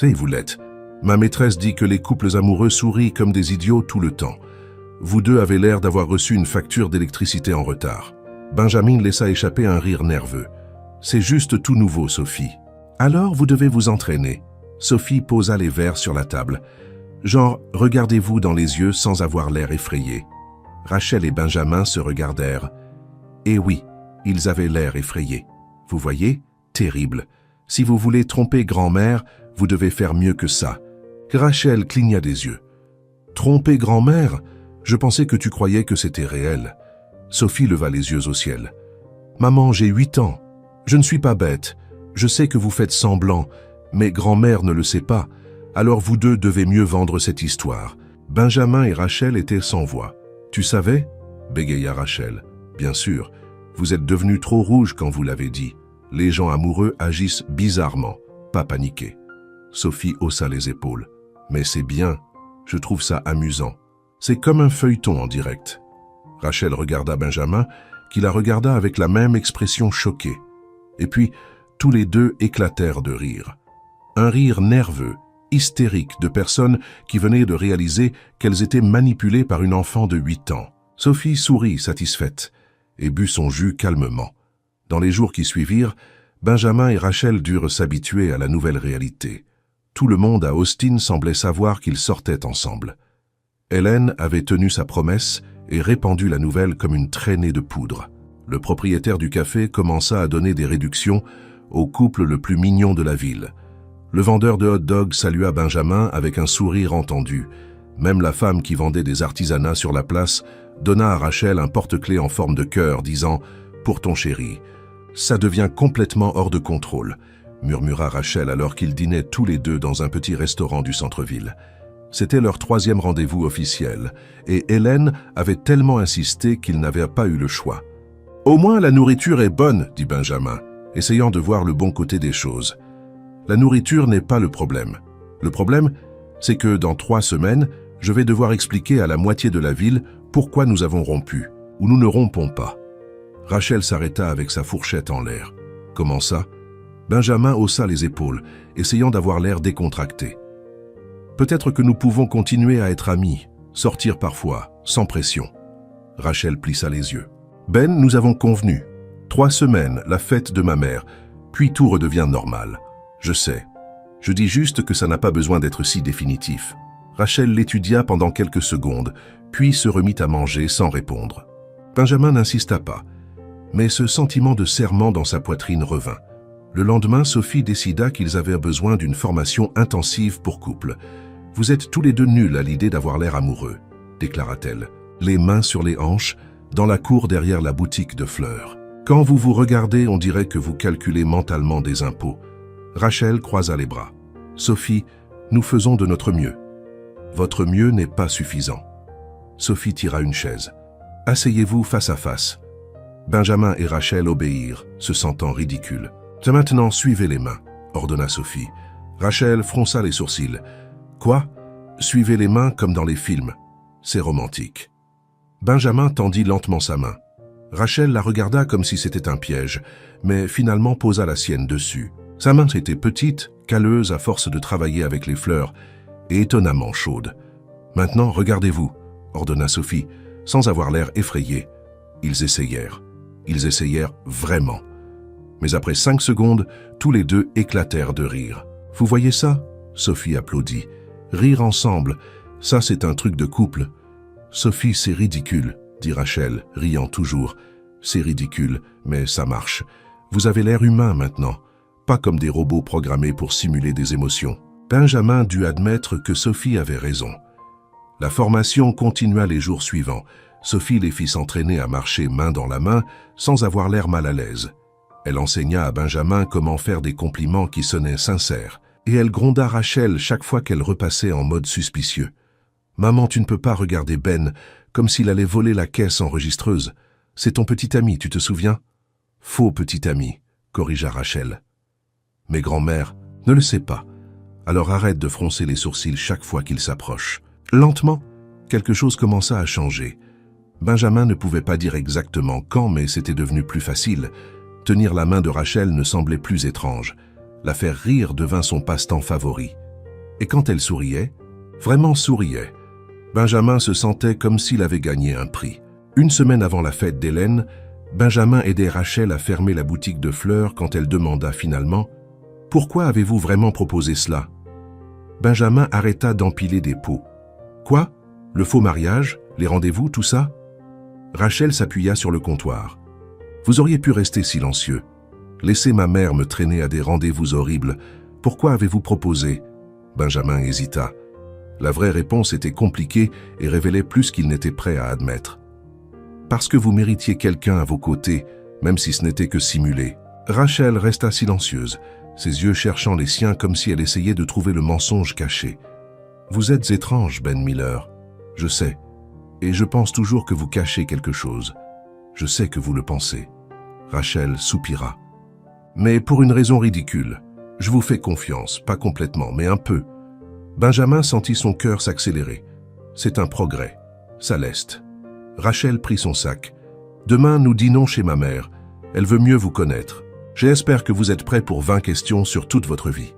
Et vous l'êtes. Ma maîtresse dit que les couples amoureux sourient comme des idiots tout le temps. Vous deux avez l'air d'avoir reçu une facture d'électricité en retard. Benjamin laissa échapper un rire nerveux. C'est juste tout nouveau, Sophie. Alors vous devez vous entraîner. Sophie posa les verres sur la table. Genre, regardez-vous dans les yeux sans avoir l'air effrayé. Rachel et Benjamin se regardèrent. Et oui, ils avaient l'air effrayés. Vous voyez? Terrible. Si vous voulez tromper grand-mère, vous devez faire mieux que ça. Rachel cligna des yeux. Tromper grand-mère? Je pensais que tu croyais que c'était réel. Sophie leva les yeux au ciel. Maman, j'ai 8 ans. Je ne suis pas bête. Je sais que vous faites semblant, mais grand-mère ne le sait pas. Alors vous deux devez mieux vendre cette histoire. Benjamin et Rachel étaient sans voix. Tu savais? Bégaya Rachel. Bien sûr. Vous êtes devenu trop rouge quand vous l'avez dit. Les gens amoureux agissent bizarrement, pas paniqués. Sophie haussa les épaules. Mais c'est bien. Je trouve ça amusant. C'est comme un feuilleton en direct. Rachel regarda Benjamin, qui la regarda avec la même expression choquée. Et puis, tous les deux éclatèrent de rire. Un rire nerveux, hystérique de personnes qui venaient de réaliser qu'elles étaient manipulées par une enfant de 8 ans. Sophie sourit satisfaite et but son jus calmement. Dans les jours qui suivirent, Benjamin et Rachel durent s'habituer à la nouvelle réalité. Tout le monde à Austin semblait savoir qu'ils sortaient ensemble. Hélène avait tenu sa promesse et répandu la nouvelle comme une traînée de poudre. Le propriétaire du café commença à donner des réductions au couple le plus mignon de la ville. Le vendeur de hot-dogs salua Benjamin avec un sourire entendu. Même la femme qui vendait des artisanats sur la place donna à Rachel un porte-clés en forme de cœur, disant « Pour ton chéri ». « Ça devient complètement hors de contrôle », murmura Rachel alors qu'ils dînaient tous les deux dans un petit restaurant du centre-ville. C'était leur 3e rendez-vous officiel, et Hélène avait tellement insisté qu'ils n'avaient pas eu le choix. « Au moins la nourriture est bonne », dit Benjamin, essayant de voir le bon côté des choses. « La nourriture n'est pas le problème. Le problème, c'est que dans 3 semaines, je vais devoir expliquer à la moitié de la ville pourquoi nous avons rompu, ou nous ne rompons pas. » Rachel s'arrêta avec sa fourchette en l'air. « Comment ça ?» Benjamin haussa les épaules, essayant d'avoir l'air décontracté. « Peut-être que nous pouvons continuer à être amis, sortir parfois, sans pression. » Rachel plissa les yeux. « Ben, nous avons convenu. 3 semaines, la fête de ma mère, puis tout redevient normal. Je sais. Je dis juste que ça n'a pas besoin d'être si définitif. » Rachel l'étudia pendant quelques secondes, puis se remit à manger sans répondre. Benjamin n'insista pas, mais ce sentiment de serrement dans sa poitrine revint. Le lendemain, Sophie décida qu'ils avaient besoin d'une formation intensive pour couple. « Vous êtes tous les deux nuls à l'idée d'avoir l'air amoureux », déclara-t-elle, les mains sur les hanches, dans la cour derrière la boutique de fleurs. « Quand vous vous regardez, on dirait que vous calculez mentalement des impôts. » Rachel croisa les bras. « Sophie, nous faisons de notre mieux. » « Votre mieux n'est pas suffisant. » Sophie tira une chaise. « Asseyez-vous face à face. » Benjamin et Rachel obéirent, se sentant ridicules. « C'est maintenant, suivez les mains, » ordonna Sophie. Rachel fronça les sourcils. « Quoi? Suivez les mains comme dans les films. C'est romantique. » Benjamin tendit lentement sa main. Rachel la regarda comme si c'était un piège, mais finalement posa la sienne dessus. Sa main était petite, calleuse à force de travailler avec les fleurs, et étonnamment chaude. « Maintenant, regardez-vous, » ordonna Sophie, sans avoir l'air effrayé. Ils essayèrent. Ils essayèrent vraiment. Mais après 5 secondes, tous les deux éclatèrent de rire. « Vous voyez ça ?» Sophie applaudit. « Rire ensemble, ça c'est un truc de couple. »« Sophie, c'est ridicule, » dit Rachel, riant toujours. « C'est ridicule, mais ça marche. Vous avez l'air humain maintenant, pas comme des robots programmés pour simuler des émotions. » Benjamin dut admettre que Sophie avait raison. La formation continua les jours suivants. Sophie les fit s'entraîner à marcher main dans la main sans avoir l'air mal à l'aise. Elle enseigna à Benjamin comment faire des compliments qui sonnaient sincères. Et elle gronda Rachel chaque fois qu'elle repassait en mode suspicieux. « Maman, tu ne peux pas regarder Ben comme s'il allait voler la caisse enregistreuse. C'est ton petit ami, tu te souviens ?»« Faux petit ami, » corrigea Rachel. « Mais grand-mère ne le sait pas. Alors arrête de froncer les sourcils chaque fois qu'il s'approche. » Lentement, quelque chose commença à changer. Benjamin ne pouvait pas dire exactement quand, mais c'était devenu plus facile. Tenir la main de Rachel ne semblait plus étrange. La faire rire devint son passe-temps favori. Et quand elle souriait, vraiment souriait, Benjamin se sentait comme s'il avait gagné un prix. Une semaine avant la fête d'Hélène, Benjamin aidait Rachel à fermer la boutique de fleurs quand elle demanda finalement « Pourquoi avez-vous vraiment proposé cela ?» Benjamin arrêta d'empiler des pots. « Quoi? Le faux mariage? Les rendez-vous, tout ça ?» Rachel s'appuya sur le comptoir. « Vous auriez pu rester silencieux. Laissez ma mère me traîner à des rendez-vous horribles. Pourquoi avez-vous proposé ?» Benjamin hésita. La vraie réponse était compliquée et révélait plus qu'il n'était prêt à admettre. « Parce que vous méritiez quelqu'un à vos côtés, même si ce n'était que simulé. » Rachel resta silencieuse, ses yeux cherchant les siens comme si elle essayait de trouver le mensonge caché. « Vous êtes étrange, Ben Miller. Je sais. Et je pense toujours que vous cachez quelque chose. Je sais que vous le pensez. » Rachel soupira. « Mais pour une raison ridicule. Je vous fais confiance, pas complètement, mais un peu. » Benjamin sentit son cœur s'accélérer. « C'est un progrès. Ça l'est. » Rachel prit son sac. « Demain, nous dînons chez ma mère. Elle veut mieux vous connaître. J'espère que vous êtes prêts pour 20 questions sur toute votre vie. »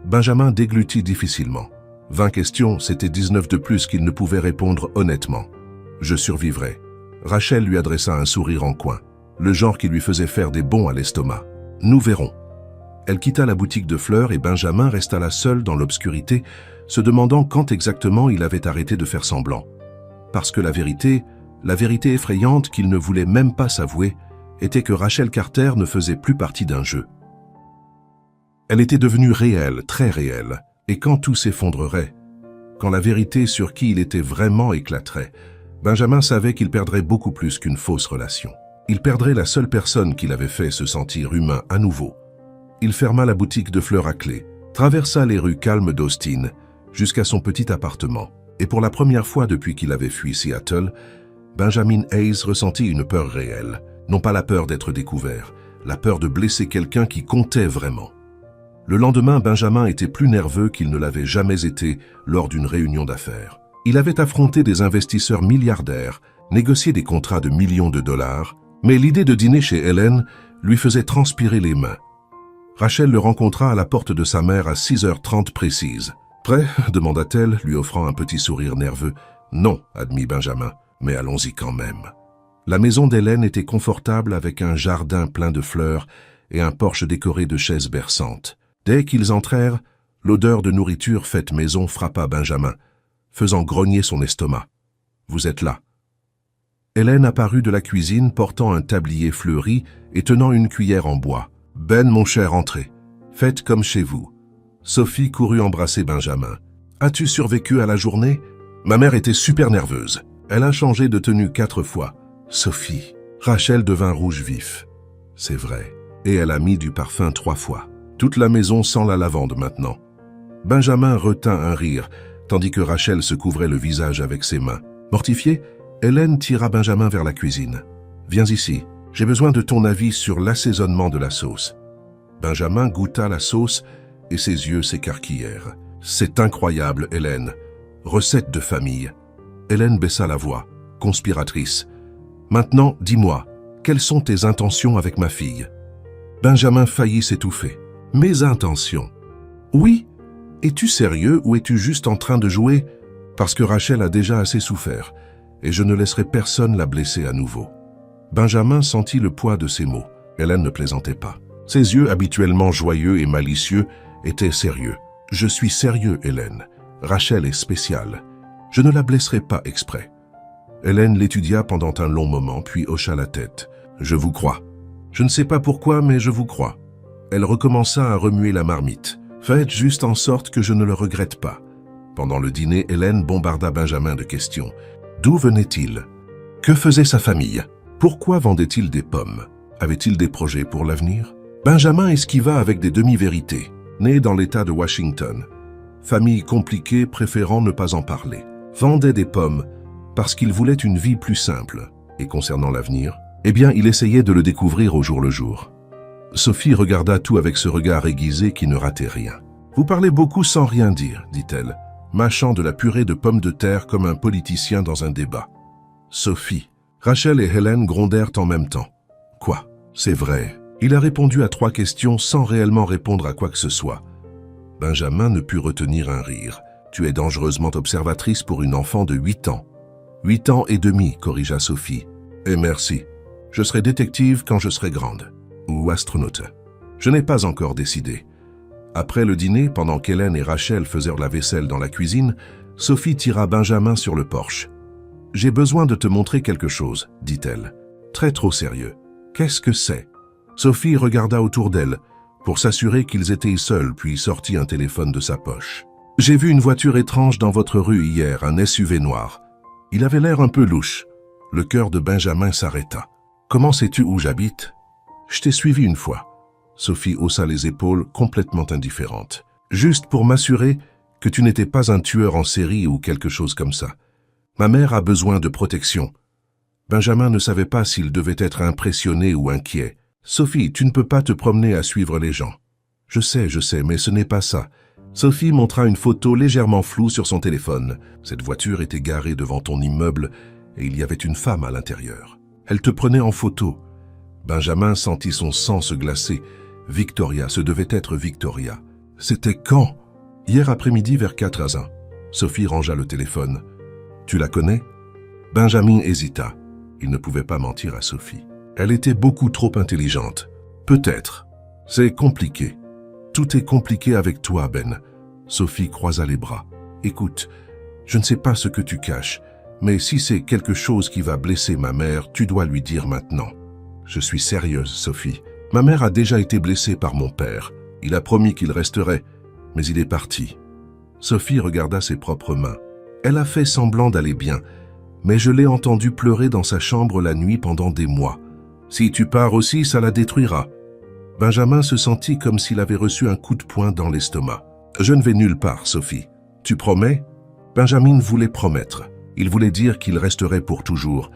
Benjamin déglutit difficilement. 20 questions, c'était 19 de plus qu'il ne pouvait répondre honnêtement. « Je survivrai. » Rachel lui adressa un sourire en coin, le genre qui lui faisait faire des bonds à l'estomac. « Nous verrons. » Elle quitta la boutique de fleurs et Benjamin resta là seul dans l'obscurité, se demandant quand exactement il avait arrêté de faire semblant. Parce que la vérité effrayante qu'il ne voulait même pas s'avouer, était que Rachel Carter ne faisait plus partie d'un jeu. Elle était devenue réelle, très réelle, et quand tout s'effondrerait, quand la vérité sur qui il était vraiment éclaterait, Benjamin savait qu'il perdrait beaucoup plus qu'une fausse relation. Il perdrait la seule personne qui l'avait fait se sentir humain à nouveau. Il ferma la boutique de fleurs à clé, traversa les rues calmes d'Austin, jusqu'à son petit appartement, et pour la première fois depuis qu'il avait fui Seattle, Benjamin Hayes ressentit une peur réelle, non pas la peur d'être découvert, la peur de blesser quelqu'un qui comptait vraiment. Le lendemain, Benjamin était plus nerveux qu'il ne l'avait jamais été lors d'une réunion d'affaires. Il avait affronté des investisseurs milliardaires, négocié des contrats de millions de dollars, mais l'idée de dîner chez Hélène lui faisait transpirer les mains. Rachel le rencontra à la porte de sa mère à 6h30 précise. « Prêt ?» demanda-t-elle, lui offrant un petit sourire nerveux. « Non » admit Benjamin, « mais allons-y quand même. » La maison d'Hélène était confortable avec un jardin plein de fleurs et un porche décoré de chaises berçantes. Dès qu'ils entrèrent, l'odeur de nourriture faite maison frappa Benjamin, faisant grogner son estomac. « Vous êtes là. » Hélène apparut de la cuisine portant un tablier fleuri et tenant une cuillère en bois. « Ben, mon cher, entrez. Faites comme chez vous. » Sophie courut embrasser Benjamin. « As-tu survécu à la journée ?» Ma mère était super nerveuse. Elle a changé de tenue 4 fois. Sophie. Rachel devint rouge vif. C'est vrai. Et elle a mis du parfum 3 fois. Toute la maison sent la lavande maintenant. Benjamin retint un rire, tandis que Rachel se couvrait le visage avec ses mains. Mortifiée, Hélène tira Benjamin vers la cuisine. « Viens ici, j'ai besoin de ton avis sur l'assaisonnement de la sauce. » Benjamin goûta la sauce et ses yeux s'écarquillèrent. « C'est incroyable, Hélène. Recette de famille. » Hélène baissa la voix, conspiratrice. « Maintenant, dis-moi, quelles sont tes intentions avec ma fille ?» Benjamin faillit s'étouffer. « Mes intentions? Oui. Es-tu sérieux ou es-tu juste en train de jouer? Parce que Rachel a déjà assez souffert, et je ne laisserai personne la blesser à nouveau. » Benjamin sentit le poids de ces mots. Hélène ne plaisantait pas. Ses yeux, habituellement joyeux et malicieux, étaient sérieux. « Je suis sérieux, Hélène. Rachel est spéciale. Je ne la blesserai pas exprès. » Hélène l'étudia pendant un long moment, puis hocha la tête. « Je vous crois. Je ne sais pas pourquoi, mais je vous crois. » Elle recommença à remuer la marmite. « Faites juste en sorte que je ne le regrette pas. » Pendant le dîner, Hélène bombarda Benjamin de questions. D'où venait-il? Que faisait sa famille? Pourquoi vendait-il des pommes? Avait-il des projets pour l'avenir? Benjamin esquiva avec des demi-vérités. Né dans l'État de Washington. Famille compliquée préférant ne pas en parler. Vendait des pommes parce qu'il voulait une vie plus simple. Et concernant l'avenir, eh bien, il essayait de le découvrir au jour le jour. Sophie regarda tout avec ce regard aiguisé qui ne ratait rien. « Vous parlez beaucoup sans rien dire, dit-elle, mâchant de la purée de pommes de terre comme un politicien dans un débat. » Sophie. Rachel et Hélène grondèrent en même temps. « Quoi? C'est vrai. » Il a répondu à 3 questions sans réellement répondre à quoi que ce soit. Benjamin ne put retenir un rire. « Tu es dangereusement observatrice pour une enfant de 8 ans. »« 8 ans et demi, corrigea Sophie. « Et merci. Je serai détective quand je serai grande. Ou astronaute. Je n'ai pas encore décidé. » Après le dîner, pendant qu'Hélène et Rachel faisaient la vaisselle dans la cuisine, Sophie tira Benjamin sur le porche. « J'ai besoin de te montrer quelque chose, dit-elle. Très trop sérieux. Qu'est-ce que c'est ?» Sophie regarda autour d'elle, pour s'assurer qu'ils étaient seuls, puis sortit un téléphone de sa poche. « J'ai vu une voiture étrange dans votre rue hier, un SUV noir. Il avait l'air un peu louche. » Le cœur de Benjamin s'arrêta. « Comment sais-tu où j'habite? »« Je t'ai suivi une fois. » Sophie haussa les épaules, complètement indifférente. « Juste pour m'assurer que tu n'étais pas un tueur en série ou quelque chose comme ça. Ma mère a besoin de protection. » Benjamin ne savait pas s'il devait être impressionné ou inquiet. « Sophie, tu ne peux pas te promener à suivre les gens. »« Je sais, mais ce n'est pas ça. » Sophie montra une photo légèrement floue sur son téléphone. Cette voiture était garée devant ton immeuble et il y avait une femme à l'intérieur. Elle te prenait en photo. Benjamin sentit son sang se glacer. Victoria, ce devait être Victoria. C'était quand? Hier après-midi vers 4 à 1. Sophie rangea le téléphone. Tu la connais? Benjamin hésita. Il ne pouvait pas mentir à Sophie. Elle était beaucoup trop intelligente. Peut-être. C'est compliqué. Tout est compliqué avec toi, Ben. Sophie croisa les bras. Écoute, je ne sais pas ce que tu caches, mais si c'est quelque chose qui va blesser ma mère, tu dois lui dire maintenant. Je suis sérieuse, Sophie. Ma mère a déjà été blessée par mon père. Il a promis qu'il resterait, mais il est parti. Sophie regarda ses propres mains. Elle a fait semblant d'aller bien, mais je l'ai entendue pleurer dans sa chambre la nuit pendant des mois. Si tu pars aussi, ça la détruira. Benjamin se sentit comme s'il avait reçu un coup de poing dans l'estomac. Je ne vais nulle part, Sophie. Tu promets? Benjamin voulait promettre. Il voulait dire qu'il resterait pour toujours,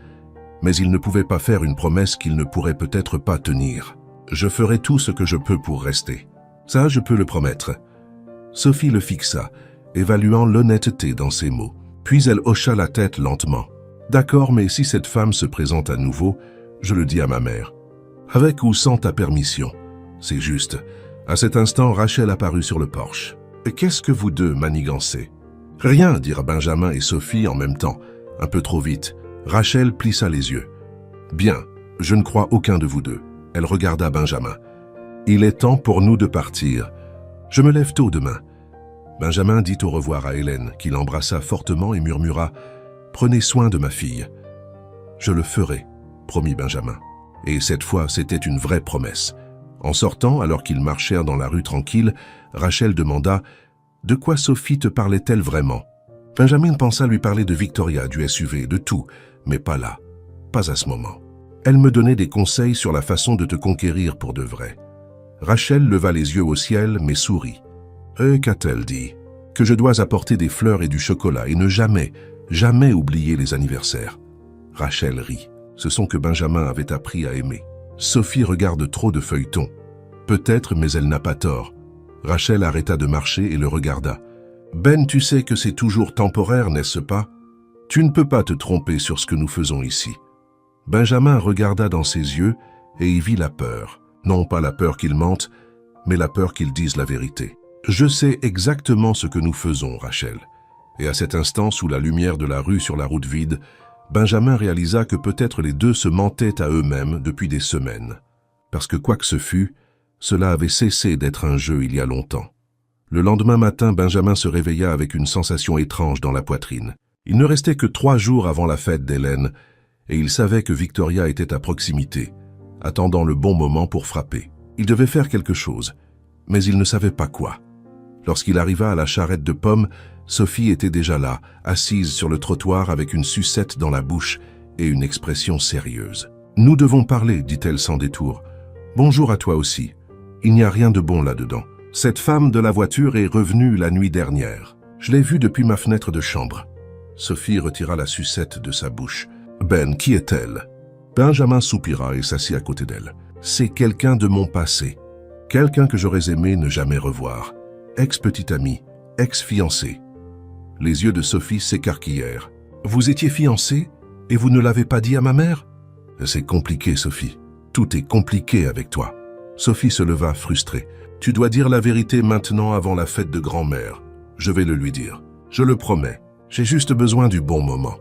mais il ne pouvait pas faire une promesse qu'il ne pourrait peut-être pas tenir. Je ferai tout ce que je peux pour rester. Ça, je peux le promettre. Sophie le fixa, évaluant l'honnêteté dans ses mots. Puis elle hocha la tête lentement. D'accord, mais si cette femme se présente à nouveau, je le dis à ma mère. Avec ou sans ta permission. C'est juste. À cet instant, Rachel apparut sur le porche. « Qu'est-ce que vous deux manigancez ?»« Rien, dirent Benjamin et Sophie en même temps. Un peu trop vite. Rachel plissa les yeux. « Bien, je ne crois aucun de vous deux. » Elle regarda Benjamin. « Il est temps pour nous de partir. Je me lève tôt demain. » Benjamin dit au revoir à Hélène, qui l'embrassa fortement et murmura « Prenez soin de ma fille. »« Je le ferai, » promit Benjamin. Et cette fois, c'était une vraie promesse. En sortant, alors qu'ils marchèrent dans la rue tranquille, Rachel demanda « De quoi Sophie te parlait-elle vraiment ?» Benjamin pensa lui parler de Victoria, du SUV, de tout, mais pas là, pas à ce moment. Elle me donnait des conseils sur la façon de te conquérir pour de vrai. Rachel leva les yeux au ciel, mais sourit. « Qu'a-t-elle dit ? Que je dois apporter des fleurs et du chocolat et ne jamais, jamais oublier les anniversaires. » Rachel rit. Ce sont que Benjamin avait appris à aimer. Sophie regarde trop de feuilletons. Peut-être, mais elle n'a pas tort. Rachel arrêta de marcher et le regarda. « Ben, tu sais que c'est toujours temporaire, n'est-ce pas ? Tu ne peux pas te tromper sur ce que nous faisons ici. » Benjamin regarda dans ses yeux et y vit la peur. Non pas la peur qu'il mente, mais la peur qu'il dise la vérité. « Je sais exactement ce que nous faisons, Rachel. » Et à cet instant, sous la lumière de la rue sur la route vide, Benjamin réalisa que peut-être les deux se mentaient à eux-mêmes depuis des semaines. Parce que quoi que ce fût, cela avait cessé d'être un jeu il y a longtemps. Le lendemain matin, Benjamin se réveilla avec une sensation étrange dans la poitrine. Il ne restait que 3 jours avant la fête d'Hélène, et il savait que Victoria était à proximité, attendant le bon moment pour frapper. Il devait faire quelque chose, mais il ne savait pas quoi. Lorsqu'il arriva à la charrette de pommes, Sophie était déjà là, assise sur le trottoir avec une sucette dans la bouche et une expression sérieuse. « Nous devons parler, dit-elle sans détour. Bonjour à toi aussi. Il n'y a rien de bon là-dedans. Cette femme de la voiture est revenue la nuit dernière. Je l'ai vue depuis ma fenêtre de chambre. » Sophie retira la sucette de sa bouche. « Ben, qui est-elle » Benjamin soupira et s'assit à côté d'elle. « C'est quelqu'un de mon passé. Quelqu'un que j'aurais aimé ne jamais revoir. Ex-petite amie, ex-fiancée. » Les yeux de Sophie s'écarquillèrent. « Vous étiez fiancée et vous ne l'avez pas dit à ma mère ?»« C'est compliqué, Sophie. Tout est compliqué avec toi. » Sophie se leva frustrée. « Tu dois dire la vérité maintenant avant la fête de grand-mère. Je vais le lui dire. Je le promets. J'ai juste besoin du bon moment. »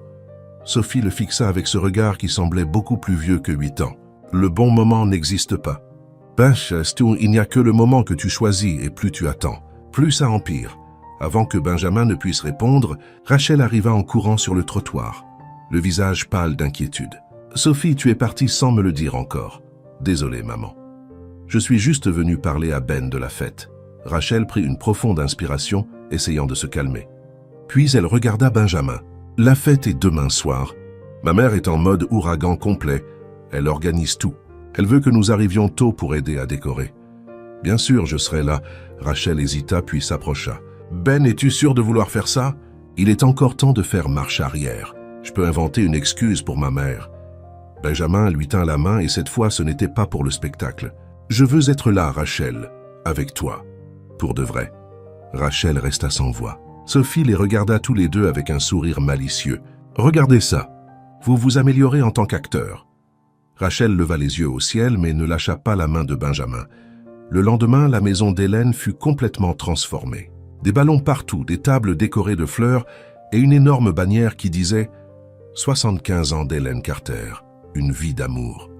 Sophie le fixa avec ce regard qui semblait beaucoup plus vieux que 8 ans. « Le bon moment n'existe pas. Ben, il n'y a que le moment que tu choisis et plus tu attends, plus ça empire. » Avant que Benjamin ne puisse répondre, Rachel arriva en courant sur le trottoir, le visage pâle d'inquiétude. « Sophie, tu es partie sans me le dire encore. Désolée, maman. Je suis juste venue parler à Ben de la fête. » Rachel prit une profonde inspiration, essayant de se calmer. Puis elle regarda Benjamin. « La fête est demain soir. Ma mère est en mode ouragan complet. Elle organise tout. Elle veut que nous arrivions tôt pour aider à décorer. »« Bien sûr, je serai là. » Rachel hésita puis s'approcha. « Ben, es-tu sûr de vouloir faire ça? Il est encore temps de faire marche arrière. Je peux inventer une excuse pour ma mère. » Benjamin lui tint la main et cette fois ce n'était pas pour le spectacle. « Je veux être là, Rachel, avec toi. Pour de vrai. » Rachel resta sans voix. Sophie les regarda tous les deux avec un sourire malicieux. « Regardez ça. Vous vous améliorez en tant qu'acteur. » Rachel leva les yeux au ciel mais ne lâcha pas la main de Benjamin. Le lendemain, la maison d'Hélène fut complètement transformée. Des ballons partout, des tables décorées de fleurs et une énorme bannière qui disait « 75 ans d'Hélène Carter, une vie d'amour ».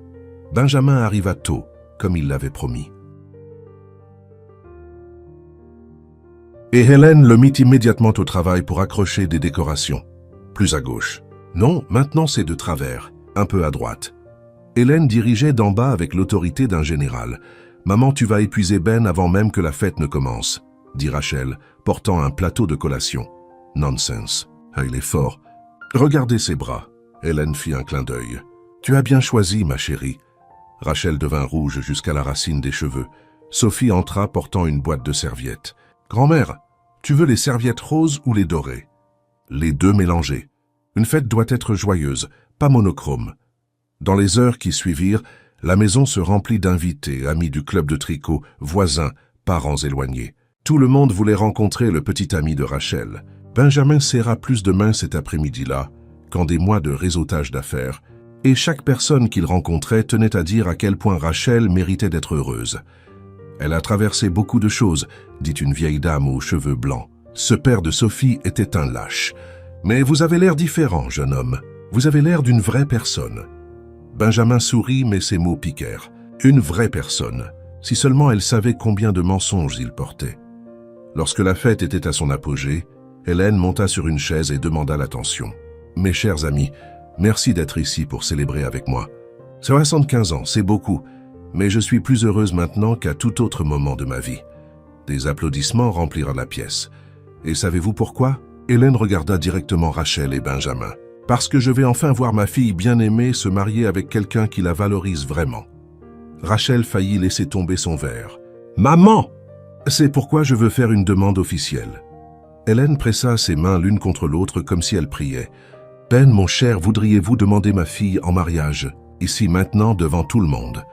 Benjamin arriva tôt, comme il l'avait promis. Et Hélène le mit immédiatement au travail pour accrocher des décorations. Plus à gauche. Non, maintenant c'est de travers, un peu à droite. Hélène dirigeait d'en bas avec l'autorité d'un général. « Maman, tu vas épuiser Ben avant même que la fête ne commence », dit Rachel, portant un plateau de collation. « Nonsense. Ah, il est fort. Regardez ses bras. » Hélène fit un clin d'œil. « Tu as bien choisi, ma chérie. » Rachel devint rouge jusqu'à la racine des cheveux. Sophie entra portant une boîte de serviettes. « Grand-mère, tu veux les serviettes roses ou les dorées ?»« Les deux mélangées. Une fête doit être joyeuse, pas monochrome. » Dans les heures qui suivirent, la maison se remplit d'invités, amis du club de tricot, voisins, parents éloignés. Tout le monde voulait rencontrer le petit ami de Rachel. Benjamin serra plus de mains cet après-midi-là qu'en des mois de réseautage d'affaires, et chaque personne qu'il rencontrait tenait à dire à quel point Rachel méritait d'être heureuse. « Elle a traversé beaucoup de choses, » dit une vieille dame aux cheveux blancs. Ce père de Sophie était un lâche. « Mais vous avez l'air différent, jeune homme. Vous avez l'air d'une vraie personne. » Benjamin sourit, mais ses mots piquèrent. Une vraie personne. Si seulement elle savait combien de mensonges il portait. Lorsque la fête était à son apogée, Hélène monta sur une chaise et demanda l'attention. « Mes chers amis, merci d'être ici pour célébrer avec moi. 75 ans, c'est beaucoup, mais je suis plus heureuse maintenant qu'à tout autre moment de ma vie. » Des applaudissements remplirent la pièce. Et savez-vous pourquoi? Hélène regarda directement Rachel et Benjamin. « Parce que je vais enfin voir ma fille bien-aimée se marier avec quelqu'un qui la valorise vraiment. » Rachel faillit laisser tomber son verre. Maman! C'est pourquoi je veux faire une demande officielle. Hélène pressa ses mains l'une contre l'autre comme si elle priait. Ben, mon cher, voudriez-vous demander ma fille en mariage, ici maintenant devant tout le monde?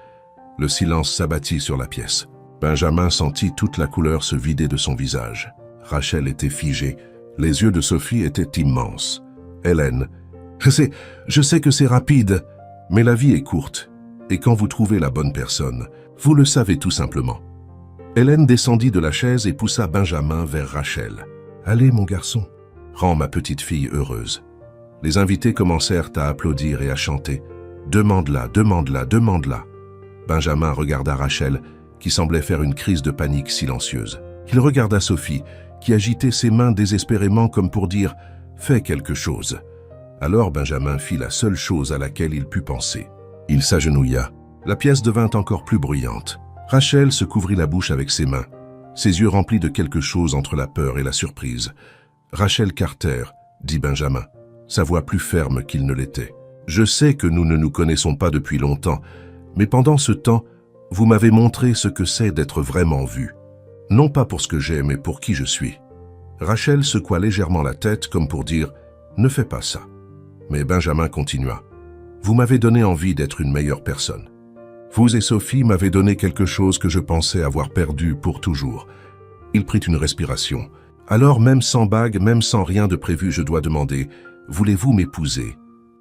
Le silence s'abattit sur la pièce. Benjamin sentit toute la couleur se vider de son visage. Rachel était figée. Les yeux de Sophie étaient immenses. Hélène, je sais que c'est rapide, mais la vie est courte. Et quand vous trouvez la bonne personne, vous le savez tout simplement. Hélène descendit de la chaise et poussa Benjamin vers Rachel. « Allez, mon garçon, rends ma petite fille heureuse. » Les invités commencèrent à applaudir et à chanter. « Demande-la, demande-la, demande-la. » Benjamin regarda Rachel, qui semblait faire une crise de panique silencieuse. Il regarda Sophie, qui agitait ses mains désespérément comme pour dire « Fais quelque chose ». Alors Benjamin fit la seule chose à laquelle il put penser. Il s'agenouilla. La pièce devint encore plus bruyante. Rachel se couvrit la bouche avec ses mains, ses yeux remplis de quelque chose entre la peur et la surprise. « Rachel Carter, » dit Benjamin, sa voix plus ferme qu'il ne l'était. « Je sais que nous ne nous connaissons pas depuis longtemps, mais pendant ce temps, vous m'avez montré ce que c'est d'être vraiment vu. Non pas pour ce que j'ai, mais pour qui je suis. » Rachel secoua légèrement la tête comme pour dire « Ne fais pas ça. » Mais Benjamin continua. « Vous m'avez donné envie d'être une meilleure personne. Vous et Sophie m'avez donné quelque chose que je pensais avoir perdu pour toujours. » Il prit une respiration. « Alors, même sans bague, même sans rien de prévu, je dois demander, voulez-vous m'épouser ?»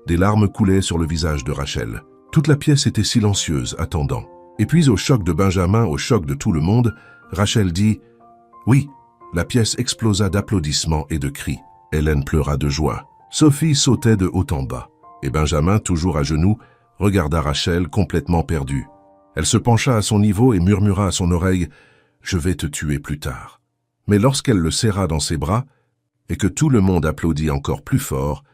Des larmes coulaient sur le visage de Rachel. Toute la pièce était silencieuse, attendant. Et puis, au choc de Benjamin, au choc de tout le monde, Rachel dit « Oui !» La pièce explosa d'applaudissements et de cris. Hélène pleura de joie. Sophie sautait de haut en bas. Et Benjamin, toujours à genoux, regarda Rachel complètement perdue. Elle se pencha à son niveau et murmura à son oreille « Je vais te tuer plus tard ». Mais lorsqu'elle le serra dans ses bras, et que tout le monde applaudit encore plus fort,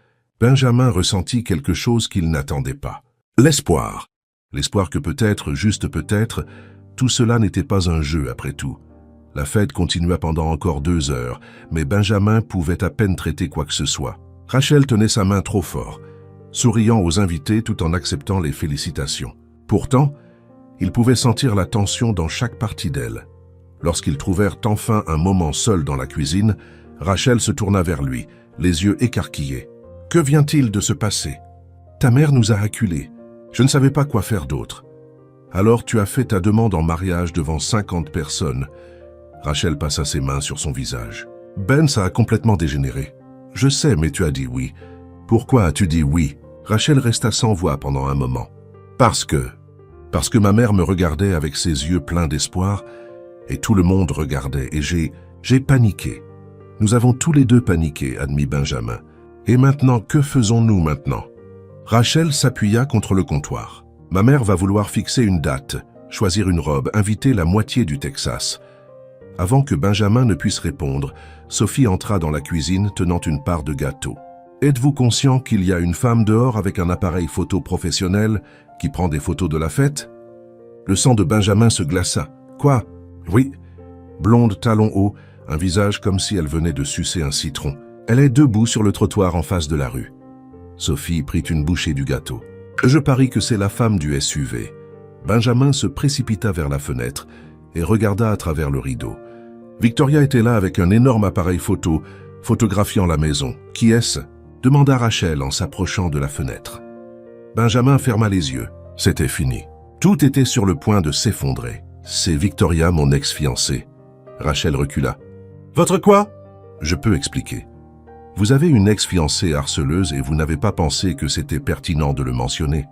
Benjamin ressentit quelque chose qu'il n'attendait pas. L'espoir. L'espoir que peut-être, juste peut-être, tout cela n'était pas un jeu après tout. La fête continua pendant encore 2 heures, mais Benjamin pouvait à peine traiter quoi que ce soit. Rachel tenait sa main trop fort, souriant aux invités tout en acceptant les félicitations. Pourtant, il pouvait sentir la tension dans chaque partie d'elle. Lorsqu'ils trouvèrent enfin un moment seul dans la cuisine, Rachel se tourna vers lui, les yeux écarquillés. « Que vient-il de se passer? Ta mère nous a acculés. Je ne savais pas quoi faire d'autre. Alors tu as fait ta demande en mariage devant 50 personnes. » Rachel passa ses mains sur son visage. « Ben, ça a complètement dégénéré. Je sais, mais tu as dit oui. Pourquoi as-tu dit oui ?» Rachel resta sans voix pendant un moment. « Parce que ma mère me regardait avec ses yeux pleins d'espoir, et tout le monde regardait, et j'ai paniqué. Nous avons tous les deux paniqué, admit Benjamin. Et maintenant, que faisons-nous maintenant? » Rachel s'appuya contre le comptoir. « Ma mère va vouloir fixer une date, choisir une robe, inviter la moitié du Texas. » Avant que Benjamin ne puisse répondre, Sophie entra dans la cuisine tenant une part de gâteau. « Êtes-vous conscient qu'il y a une femme dehors avec un appareil photo professionnel qui prend des photos de la fête ?» Le sang de Benjamin se glaça. « Quoi? » ?»« Oui. Blonde, talons hauts, un visage comme si elle venait de sucer un citron. Elle est debout sur le trottoir en face de la rue. » Sophie prit une bouchée du gâteau. « Je parie que c'est la femme du SUV. » Benjamin se précipita vers la fenêtre et regarda à travers le rideau. Victoria était là avec un énorme appareil photo, photographiant la maison. « Qui est-ce » demanda Rachel en s'approchant de la fenêtre. Benjamin ferma les yeux. C'était fini. Tout était sur le point de s'effondrer. « C'est Victoria, mon ex-fiancée. » Rachel recula. « Votre quoi ?» ?»« Je peux expliquer. Vous avez une ex-fiancée harceleuse et vous n'avez pas pensé que c'était pertinent de le mentionner. »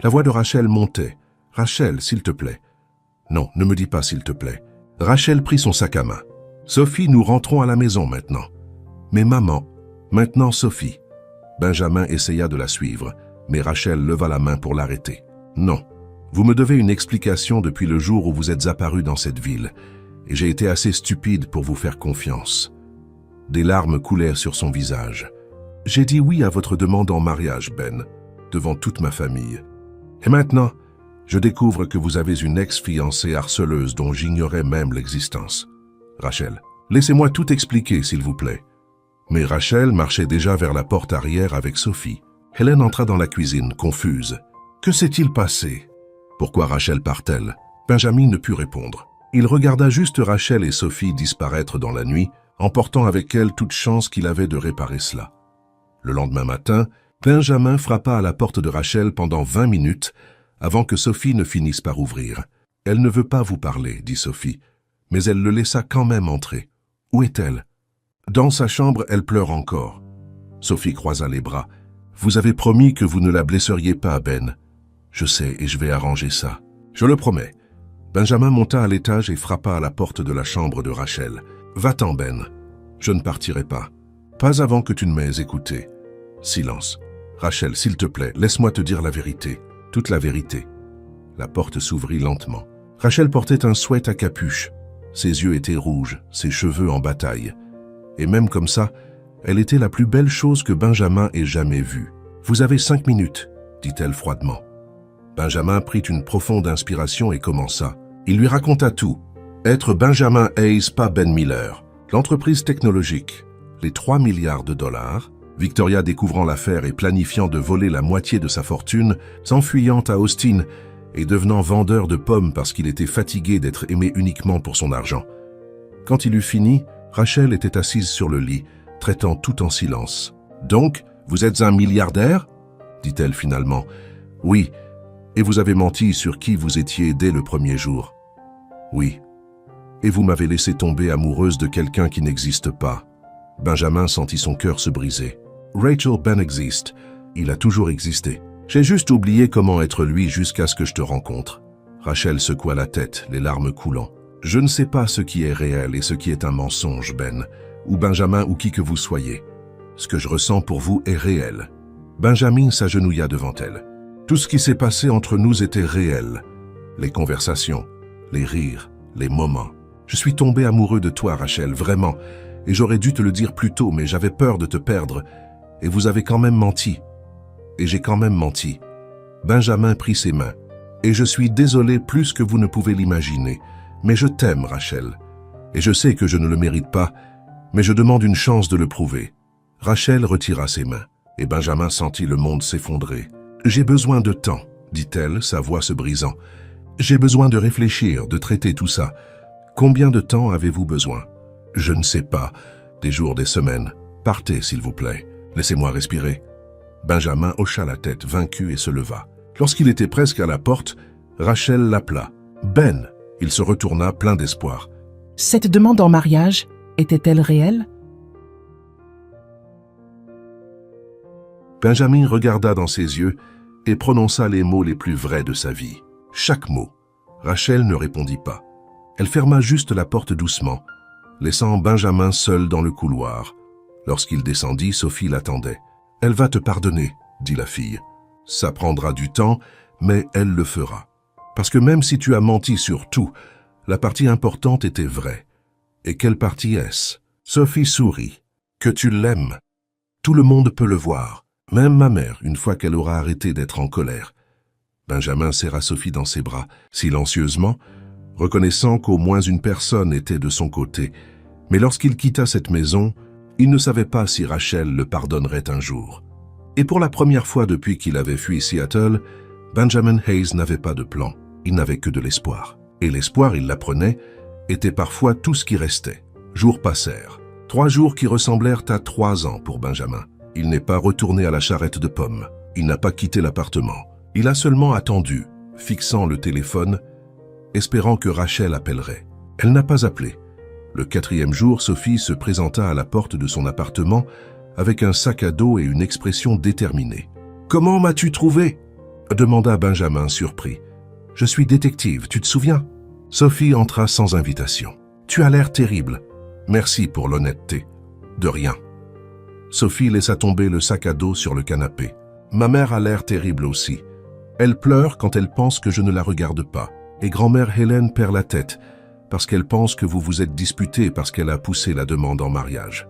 La voix de Rachel montait. « Rachel, s'il te plaît. » »« Non, ne me dis pas s'il te plaît. » Rachel prit son sac à main. « Sophie, nous rentrons à la maison maintenant. »« Mais maman, maintenant Sophie. » Benjamin essaya de la suivre, mais Rachel leva la main pour l'arrêter. « Non, vous me devez une explication depuis le jour où vous êtes apparu dans cette ville, et j'ai été assez stupide pour vous faire confiance. » Des larmes coulèrent sur son visage. « J'ai dit oui à votre demande en mariage, Ben, devant toute ma famille. Et maintenant, je découvre que vous avez une ex-fiancée harceleuse dont j'ignorais même l'existence. Rachel, laissez-moi tout expliquer, s'il vous plaît. » Mais Rachel marchait déjà vers la porte arrière avec Sophie. Hélène entra dans la cuisine, confuse. « Que s'est-il passé ?» Pourquoi Rachel part-elle? Benjamin ne put répondre. Il regarda juste Rachel et Sophie disparaître dans la nuit, emportant avec elle toute chance qu'il avait de réparer cela. Le lendemain matin, Benjamin frappa à la porte de Rachel pendant 20 minutes avant que Sophie ne finisse par ouvrir. « Elle ne veut pas vous parler, dit Sophie, mais elle le laissa quand même entrer. Où est-elle? Dans sa chambre, elle pleure encore. Sophie croisa les bras. « Vous avez promis que vous ne la blesseriez pas, Ben. Je sais et je vais arranger ça. Je le promets. » Benjamin monta à l'étage et frappa à la porte de la chambre de Rachel. « Va-t'en, Ben. Je ne partirai pas. Pas avant que tu ne m'aies écouté. » Silence. « Rachel, s'il te plaît, laisse-moi te dire la vérité. Toute la vérité. » La porte s'ouvrit lentement. Rachel portait un sweat à capuche. Ses yeux étaient rouges, ses cheveux en bataille. Et même comme ça, elle était la plus belle chose que Benjamin ait jamais vue. « Vous avez 5 minutes, dit-elle froidement. Benjamin prit une profonde inspiration et commença. Il lui raconta tout. Être Benjamin Hayes, pas Ben Miller. L'entreprise technologique. Les 3 milliards de dollars. Victoria découvrant l'affaire et planifiant de voler la moitié de sa fortune, s'enfuyant à Austin et devenant vendeur de pommes parce qu'il était fatigué d'être aimé uniquement pour son argent. Quand il eut fini, Rachel était assise sur le lit, traitant tout en silence. « Donc, vous êtes un milliardaire ?» dit-elle finalement. « Oui, et vous avez menti sur qui vous étiez dès le premier jour. »« Oui, et vous m'avez laissé tomber amoureuse de quelqu'un qui n'existe pas. » Benjamin sentit son cœur se briser. « Rachel, Ben existe. Il a toujours existé. J'ai juste oublié comment être lui jusqu'à ce que je te rencontre. » Rachel secoua la tête, les larmes coulant. « Je ne sais pas ce qui est réel et ce qui est un mensonge, Ben, ou Benjamin ou qui que vous soyez. Ce que je ressens pour vous est réel. » Benjamin s'agenouilla devant elle. Tout ce qui s'est passé entre nous était réel. Les conversations, les rires, les moments. Je suis tombé amoureux de toi, Rachel, vraiment. Et j'aurais dû te le dire plus tôt, mais j'avais peur de te perdre. Et vous avez quand même menti. Et j'ai quand même menti. Benjamin prit ses mains. Et je suis désolé plus que vous ne pouvez l'imaginer. Mais je t'aime, Rachel. Et je sais que je ne le mérite pas, mais je demande une chance de le prouver. Rachel retira ses mains. Et Benjamin sentit le monde s'effondrer. « J'ai besoin de temps, dit-elle, sa voix se brisant. J'ai besoin de réfléchir, de traiter tout ça. Combien de temps avez-vous besoin? Je ne sais pas. Des jours, des semaines. Partez, s'il vous plaît. Laissez-moi respirer. » Benjamin hocha la tête, vaincu, et se leva. Lorsqu'il était presque à la porte, Rachel l'appela. « Ben !» Il se retourna, plein d'espoir. « Cette demande en mariage était-elle réelle ?» Benjamin regarda dans ses yeux et prononça les mots les plus vrais de sa vie. Chaque mot. Rachel ne répondit pas. Elle ferma juste la porte doucement, laissant Benjamin seul dans le couloir. Lorsqu'il descendit, Sophie l'attendait. « Elle va te pardonner, » dit la fille. « Ça prendra du temps, mais elle le fera. Parce que même si tu as menti sur tout, la partie importante était vraie. Et quelle partie est-ce ?» Sophie sourit. « Que tu l'aimes. Tout le monde peut le voir. Même ma mère, une fois qu'elle aura arrêté d'être en colère. » Benjamin serra Sophie dans ses bras, silencieusement, reconnaissant qu'au moins une personne était de son côté. Mais lorsqu'il quitta cette maison, il ne savait pas si Rachel le pardonnerait un jour. Et pour la première fois depuis qu'il avait fui Seattle, Benjamin Hayes n'avait pas de plan. Il n'avait que de l'espoir. Et l'espoir, il l'apprenait, était parfois tout ce qui restait. Jours passèrent. 3 jours qui ressemblèrent à 3 ans pour Benjamin. Il n'est pas retourné à la charrette de pommes. Il n'a pas quitté l'appartement. Il a seulement attendu, fixant le téléphone, espérant que Rachel appellerait. Elle n'a pas appelé. Le 4e jour, Sophie se présenta à la porte de son appartement avec un sac à dos et une expression déterminée. « Comment m'as-tu trouvé ?» demanda Benjamin surpris. « Je suis détective, tu te souviens ?» Sophie entra sans invitation. « Tu as l'air terrible. Merci pour l'honnêteté. » « De rien. » Sophie laissa tomber le sac à dos sur le canapé. « Ma mère a l'air terrible aussi. Elle pleure quand elle pense que je ne la regarde pas. Et grand-mère Hélène perd la tête parce qu'elle pense que vous vous êtes disputés parce qu'elle a poussé la demande en mariage. »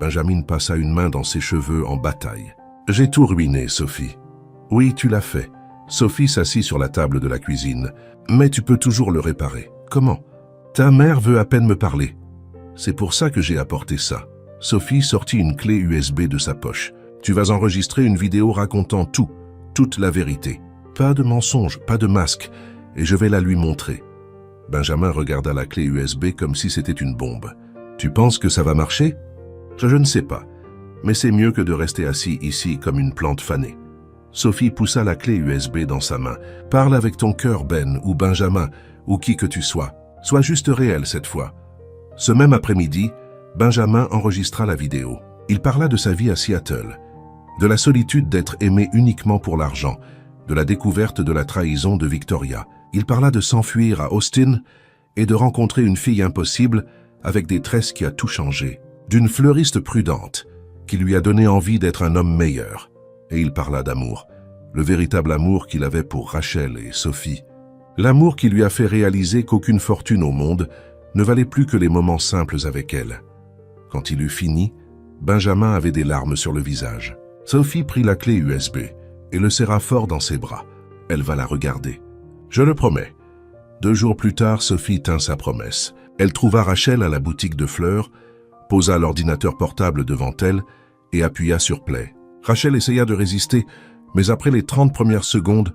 Benjamin passa une main dans ses cheveux en bataille. « J'ai tout ruiné, Sophie. »« Oui, tu l'as fait. » Sophie s'assit sur la table de la cuisine. « Mais tu peux toujours le réparer. »« Comment ?»« Ta mère veut à peine me parler. C'est pour ça que j'ai apporté ça. » Sophie sortit une clé USB de sa poche. « Tu vas enregistrer une vidéo racontant tout, toute la vérité. Pas de mensonge, pas de masque, et je vais la lui montrer. » Benjamin regarda la clé USB comme si c'était une bombe. « Tu penses que ça va marcher ?»« Je ne sais pas, mais c'est mieux que de rester assis ici comme une plante fanée. » Sophie poussa la clé USB dans sa main. « Parle avec ton cœur, Ben, ou Benjamin, ou qui que tu sois. Sois juste réel cette fois. » Ce même après-midi, Benjamin enregistra la vidéo. Il parla de sa vie à Seattle, de la solitude d'être aimé uniquement pour l'argent, de la découverte de la trahison de Victoria. Il parla de s'enfuir à Austin et de rencontrer une fille impossible avec des tresses qui a tout changé, d'une fleuriste prudente qui lui a donné envie d'être un homme meilleur. Et il parla d'amour, le véritable amour qu'il avait pour Rachel et Sophie. L'amour qui lui a fait réaliser qu'aucune fortune au monde ne valait plus que les moments simples avec elle. Quand il eut fini, Benjamin avait des larmes sur le visage. Sophie prit la clé USB et le serra fort dans ses bras. Elle va la regarder. Je le promets. 2 jours plus tard, Sophie tint sa promesse. Elle trouva Rachel à la boutique de fleurs, posa l'ordinateur portable devant elle et appuya sur play. Rachel essaya de résister, mais après les 30 premières secondes,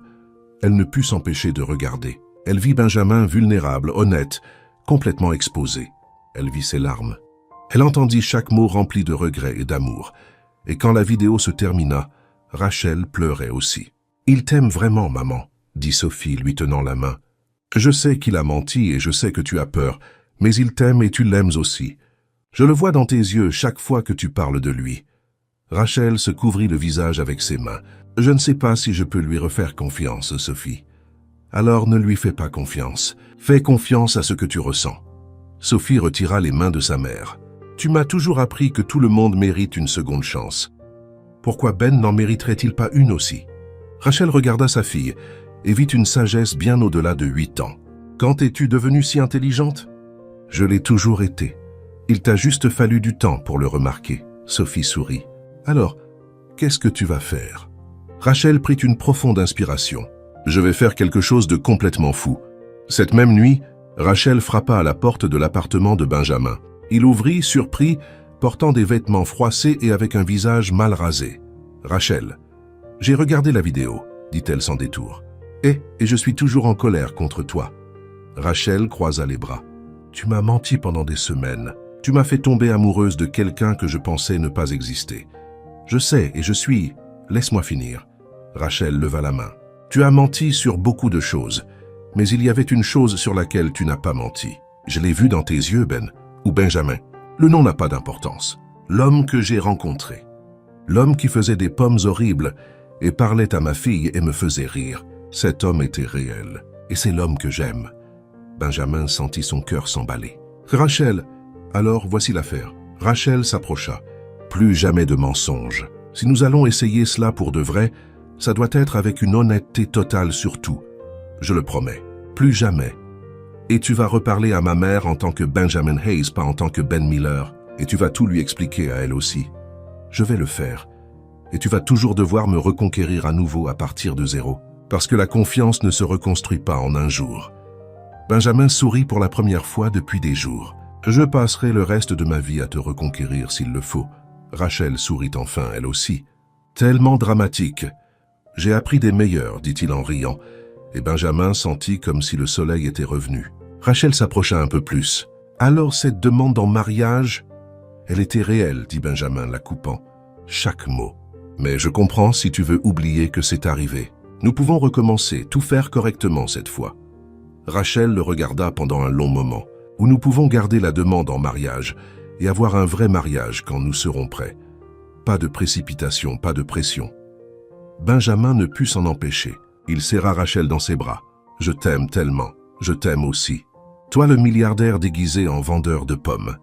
elle ne put s'empêcher de regarder. Elle vit Benjamin vulnérable, honnête, complètement exposé. Elle vit ses larmes. Elle entendit chaque mot rempli de regrets et d'amour. Et quand la vidéo se termina, Rachel pleurait aussi. « Il t'aime vraiment, maman », dit Sophie, lui tenant la main. « Je sais qu'il a menti et je sais que tu as peur, mais il t'aime et tu l'aimes aussi. Je le vois dans tes yeux chaque fois que tu parles de lui. » Rachel se couvrit le visage avec ses mains. « Je ne sais pas si je peux lui refaire confiance, Sophie. » « Alors ne lui fais pas confiance. Fais confiance à ce que tu ressens. » Sophie retira les mains de sa mère. « Tu m'as toujours appris que tout le monde mérite une seconde chance. Pourquoi Ben n'en mériterait-il pas une aussi ?» Rachel regarda sa fille et vit une sagesse bien au-delà de 8 ans. « Quand es-tu devenue si intelligente ?»« Je l'ai toujours été. Il t'a juste fallu du temps pour le remarquer. » Sophie sourit. « Alors, qu'est-ce que tu vas faire ?» Rachel prit une profonde inspiration. « Je vais faire quelque chose de complètement fou. » Cette même nuit, Rachel frappa à la porte de l'appartement de Benjamin. Il ouvrit, surpris, portant des vêtements froissés et avec un visage mal rasé. « Rachel, j'ai regardé la vidéo, » dit-elle sans détour. « Et je suis toujours en colère contre toi. » Rachel croisa les bras. « Tu m'as menti pendant des semaines. Tu m'as fait tomber amoureuse de quelqu'un que je pensais ne pas exister. Je sais et je suis... » Laisse-moi finir. Rachel leva la main. « Tu as menti sur beaucoup de choses, mais il y avait une chose sur laquelle tu n'as pas menti. Je l'ai vu dans tes yeux, Ben, ou Benjamin. Le nom n'a pas d'importance. L'homme que j'ai rencontré. L'homme qui faisait des pommes horribles et parlait à ma fille et me faisait rire. Cet homme était réel, et c'est l'homme que j'aime. » Benjamin sentit son cœur s'emballer. « Rachel, alors voici l'affaire. » Rachel s'approcha. « Plus jamais de mensonges. Si nous allons essayer cela pour de vrai, ça doit être avec une honnêteté totale sur tout. Je le promets. Plus jamais. Et tu vas reparler à ma mère en tant que Benjamin Hayes, pas en tant que Ben Miller. Et tu vas tout lui expliquer à elle aussi. Je vais le faire. Et tu vas toujours devoir me reconquérir à nouveau à partir de 0. Parce que la confiance ne se reconstruit pas en un jour. » Benjamin sourit pour la première fois depuis des jours. « Je passerai le reste de ma vie à te reconquérir s'il le faut. » Rachel sourit enfin, elle aussi. « Tellement dramatique. J'ai appris des meilleurs, dit-il en riant, et Benjamin sentit comme si le soleil était revenu. Rachel s'approcha un peu plus. « Alors cette demande en mariage ?» « Elle était réelle, dit Benjamin, la coupant. Chaque mot. « Mais je comprends si tu veux oublier que c'est arrivé. Nous pouvons recommencer, tout faire correctement cette fois. » Rachel le regarda pendant un long moment. « Ou nous pouvons garder la demande en mariage et avoir un vrai mariage quand nous serons prêts. Pas de précipitation, pas de pression. » Benjamin ne put s'en empêcher. Il serra Rachel dans ses bras. « Je t'aime tellement, je t'aime aussi. Toi le milliardaire déguisé en vendeur de pommes. »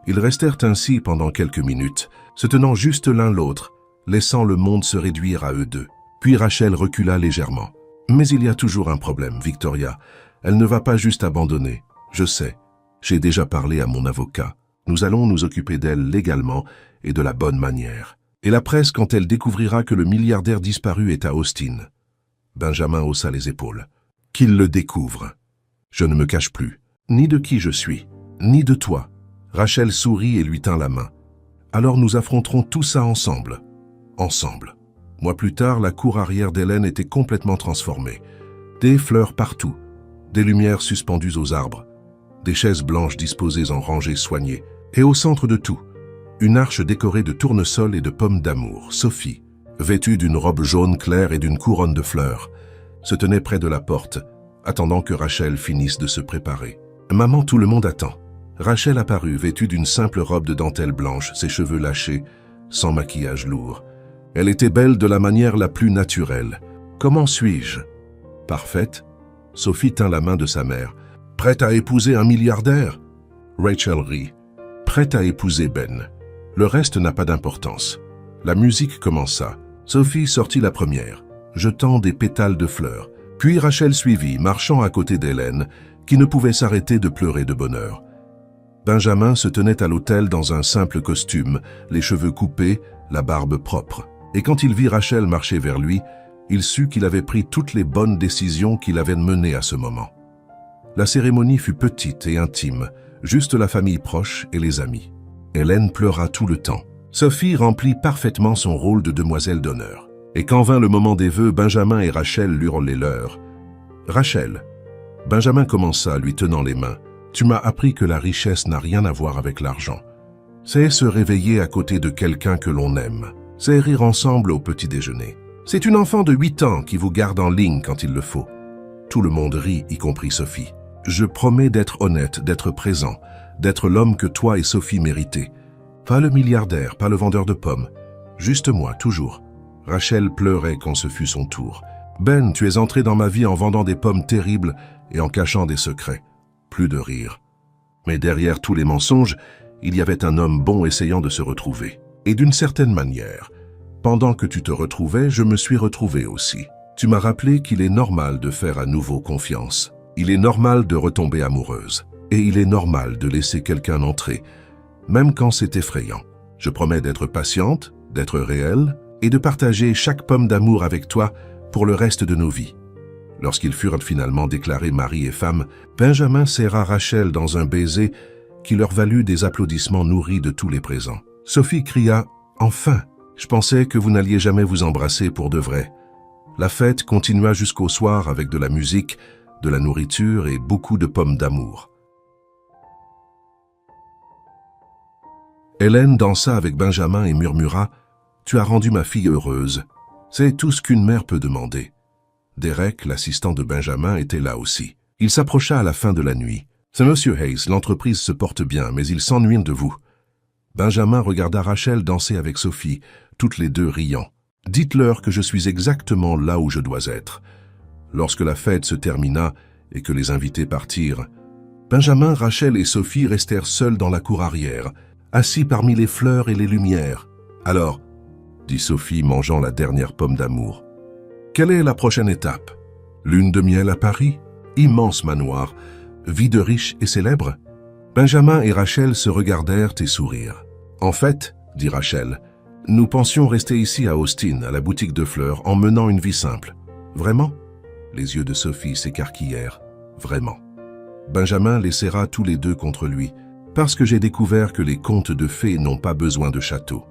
Ils restèrent ainsi pendant quelques minutes, se tenant juste l'un l'autre, laissant le monde se réduire à eux deux. Puis Rachel recula légèrement. « Mais il y a toujours un problème, Victoria. Elle ne va pas juste abandonner. Je sais. J'ai déjà parlé à mon avocat. Nous allons nous occuper d'elle légalement et de la bonne manière. Et la presse quand elle découvrira que le milliardaire disparu est à Austin. » Benjamin haussa les épaules. « Qu'il le découvre. Je ne me cache plus, ni de qui je suis, ni de toi. » Rachel sourit et lui tint la main. « Alors nous affronterons tout ça ensemble. Ensemble. » Mois plus tard, la cour arrière d'Hélène était complètement transformée. Des fleurs partout. des lumières suspendues aux arbres, des chaises blanches disposées en rangées soignées, et au centre de tout, une arche décorée de tournesols et de pommes d'amour. Sophie, vêtue d'une robe jaune claire et d'une couronne de fleurs, se tenait près de la porte, attendant que Rachel finisse de se préparer. « Maman, tout le monde attend. » Rachel apparut, vêtue d'une simple robe de dentelle blanche, ses cheveux lâchés, sans maquillage lourd. Elle était belle de la manière la plus naturelle. « Comment suis-je » ? « Parfaite. » Sophie tint la main de sa mère. « Prête à épouser un milliardaire ?» Rachel rit. « Prête à épouser Ben. » Le reste n'a pas d'importance. La musique commença. Sophie sortit la première, jetant des pétales de fleurs. Puis Rachel suivit, marchant à côté d'Hélène, qui ne pouvait s'arrêter de pleurer de bonheur. Benjamin se tenait à l'autel dans un simple costume, les cheveux coupés, la barbe propre. Et quand il vit Rachel marcher vers lui, il sut qu'il avait pris toutes les bonnes décisions qu'il avait menées à ce moment. La cérémonie fut petite et intime, juste la famille proche et les amis. Hélène pleura tout le temps. Sophie remplit parfaitement son rôle de demoiselle d'honneur. Et quand vint le moment des vœux, Benjamin et Rachel lurent les leurs. « Rachel », Benjamin commença, lui tenant les mains, « tu m'as appris que la richesse n'a rien à voir avec l'argent. C'est se réveiller à côté de quelqu'un que l'on aime. C'est rire ensemble au petit déjeuner. C'est une enfant de 8 ans qui vous garde en ligne quand il le faut. » Tout le monde rit, y compris Sophie. « Je promets d'être honnête, d'être présent, d'être l'homme que toi et Sophie méritez. Pas le milliardaire, pas le vendeur de pommes. Juste moi, toujours. » Rachel pleurait quand ce fut son tour. « Ben, tu es entré dans ma vie en vendant des pommes terribles et en cachant des secrets. » Plus de rire. Mais derrière tous les mensonges, il y avait un homme bon essayant de se retrouver. Et d'une certaine manière, pendant que tu te retrouvais, je me suis retrouvé aussi. Tu m'as rappelé qu'il est normal de faire à nouveau confiance. Il est normal de retomber amoureuse. Et il est normal de laisser quelqu'un entrer, même quand c'est effrayant. Je promets d'être patiente, d'être réelle, et de partager chaque pomme d'amour avec toi pour le reste de nos vies. Lorsqu'ils furent finalement déclarés mari et femme, Benjamin serra Rachel dans un baiser qui leur valut des applaudissements nourris de tous les présents. Sophie cria « Enfin ! Je pensais que vous n'alliez jamais vous embrasser pour de vrai. » La fête continua jusqu'au soir avec de la musique, de la nourriture et beaucoup de pommes d'amour. Hélène dansa avec Benjamin et murmura « Tu as rendu ma fille heureuse. C'est tout ce qu'une mère peut demander. » Derek, l'assistant de Benjamin, était là aussi. Il s'approcha à la fin de la nuit. « C'est Monsieur Hayes, l'entreprise se porte bien, mais il s'ennuie de vous. » Benjamin regarda Rachel danser avec Sophie, toutes les deux riant. « Dites-leur que je suis exactement là où je dois être. » Lorsque la fête se termina et que les invités partirent, Benjamin, Rachel et Sophie restèrent seuls dans la cour arrière, assis parmi les fleurs et les lumières. « Alors, » dit Sophie, mangeant la dernière pomme d'amour, « quelle est la prochaine étape? Lune de miel à Paris? Immense manoir, vie de riche et célèbre ?» Benjamin et Rachel se regardèrent et sourirent. « En fait, » dit Rachel, « nous pensions rester ici à Austin, à la boutique de fleurs, en menant une vie simple. Vraiment ?» Les yeux de Sophie s'écarquillèrent. « Vraiment. » Benjamin les serra tous les deux contre lui, parce que j'ai découvert que les contes de fées n'ont pas besoin de château.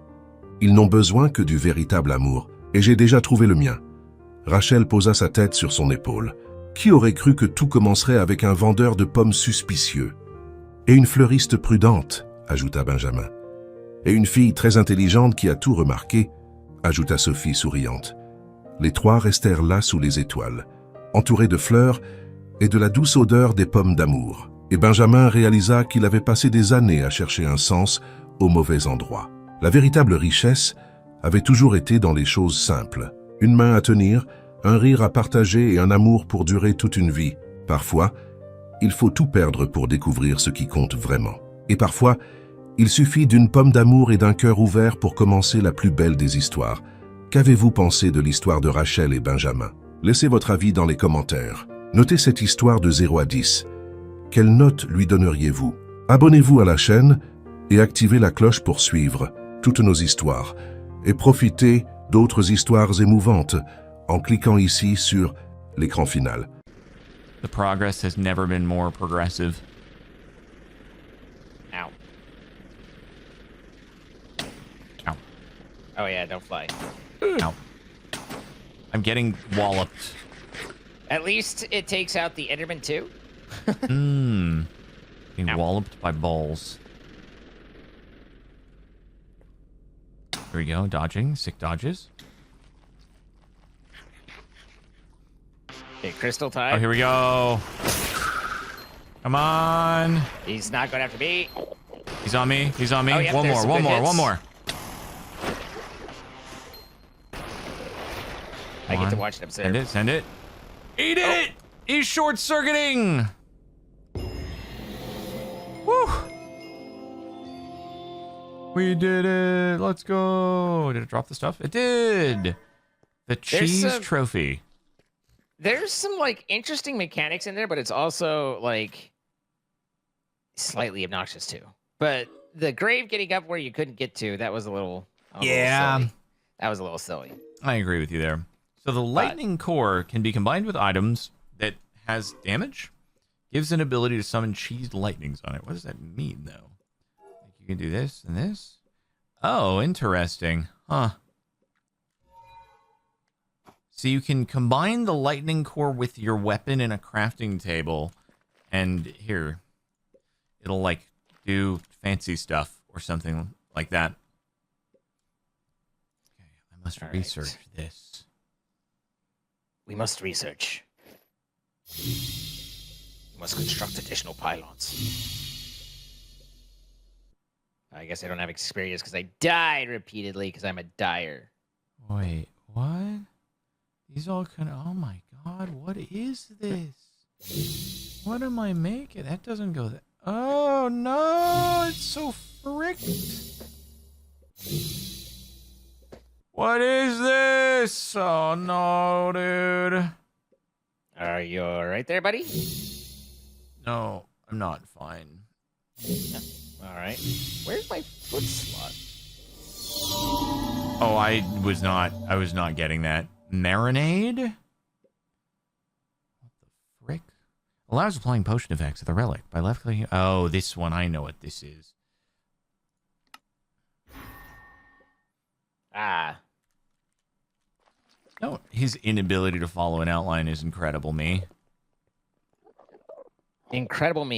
Ils n'ont besoin que du véritable amour, et j'ai déjà trouvé le mien. Rachel posa sa tête sur son épaule. Qui aurait cru que tout commencerait avec un vendeur de pommes suspicieux? Et une fleuriste prudente, ajouta Benjamin. Et une fille très intelligente qui a tout remarqué, ajouta Sophie souriante. Les trois restèrent là sous les étoiles, entourés de fleurs et de la douce odeur des pommes d'amour. Et Benjamin réalisa qu'il avait passé des années à chercher un sens au mauvais endroit. La véritable richesse avait toujours été dans les choses simples. Une main à tenir, un rire à partager et un amour pour durer toute une vie. Parfois, il faut tout perdre pour découvrir ce qui compte vraiment. Et parfois, il suffit d'une pomme d'amour et d'un cœur ouvert pour commencer la plus belle des histoires. Qu'avez-vous pensé de l'histoire de Rachel et Benjamin? Laissez votre avis dans les commentaires. Notez cette histoire de 0 à 10. Quelle note lui donneriez-vous? Abonnez-vous à la chaîne et activez la cloche pour suivre toutes nos histoires et profitez d'autres histoires émouvantes en cliquant ici sur l'écran final. The progress has never been more progressive. Ow. Ow. Oh yeah, don't fly. Ow. I'm getting walloped. At least it takes out the Enderman too. Mmm. Being Ow. walloped by balls. There we go. Dodging. Sick dodges. Okay, crystal time. Oh, here we go. Come on. He's not going after me. He's on me. He's on me. Oh, yep, one there's more. some One good more. hits. One more. I get to Come on. watch it observe. Send it. Send it. Eat it. He's short circuiting. Woo. We did it. Let's go. Did it drop the stuff? It did. The cheese some- trophy. There's some like interesting mechanics in there, but it's also like slightly obnoxious too. But the grave getting up where you couldn't get to, that was a little Yeah. silly. That was a little silly. I agree with you there. So the lightning core can be combined with items that has damage. Gives an ability to summon cheesed lightnings on it. What does that mean though? Like you can do this and this. Oh, interesting. Huh. So you can combine the lightning core with your weapon in a crafting table, and here, it'll like do fancy stuff or something like that. Okay, I must All right. research this. We must research. We must construct additional pylons. I guess I don't have experience because I died repeatedly because I'm a dyer. Wait, what? These all kind of... Oh my god, what is this? What am I making? That doesn't go there. Oh no, it's so fricked. What is this? Oh no, dude. Are you all right there, buddy? No, I'm not fine. All right. Where's my foot slot? Oh, I was not getting that. Marinade? What the frick? Allows applying potion effects of the relic by left clicking. Oh, this one. I know what this is. Ah. No, his inability to follow an outline is incredible, me. Incredible me.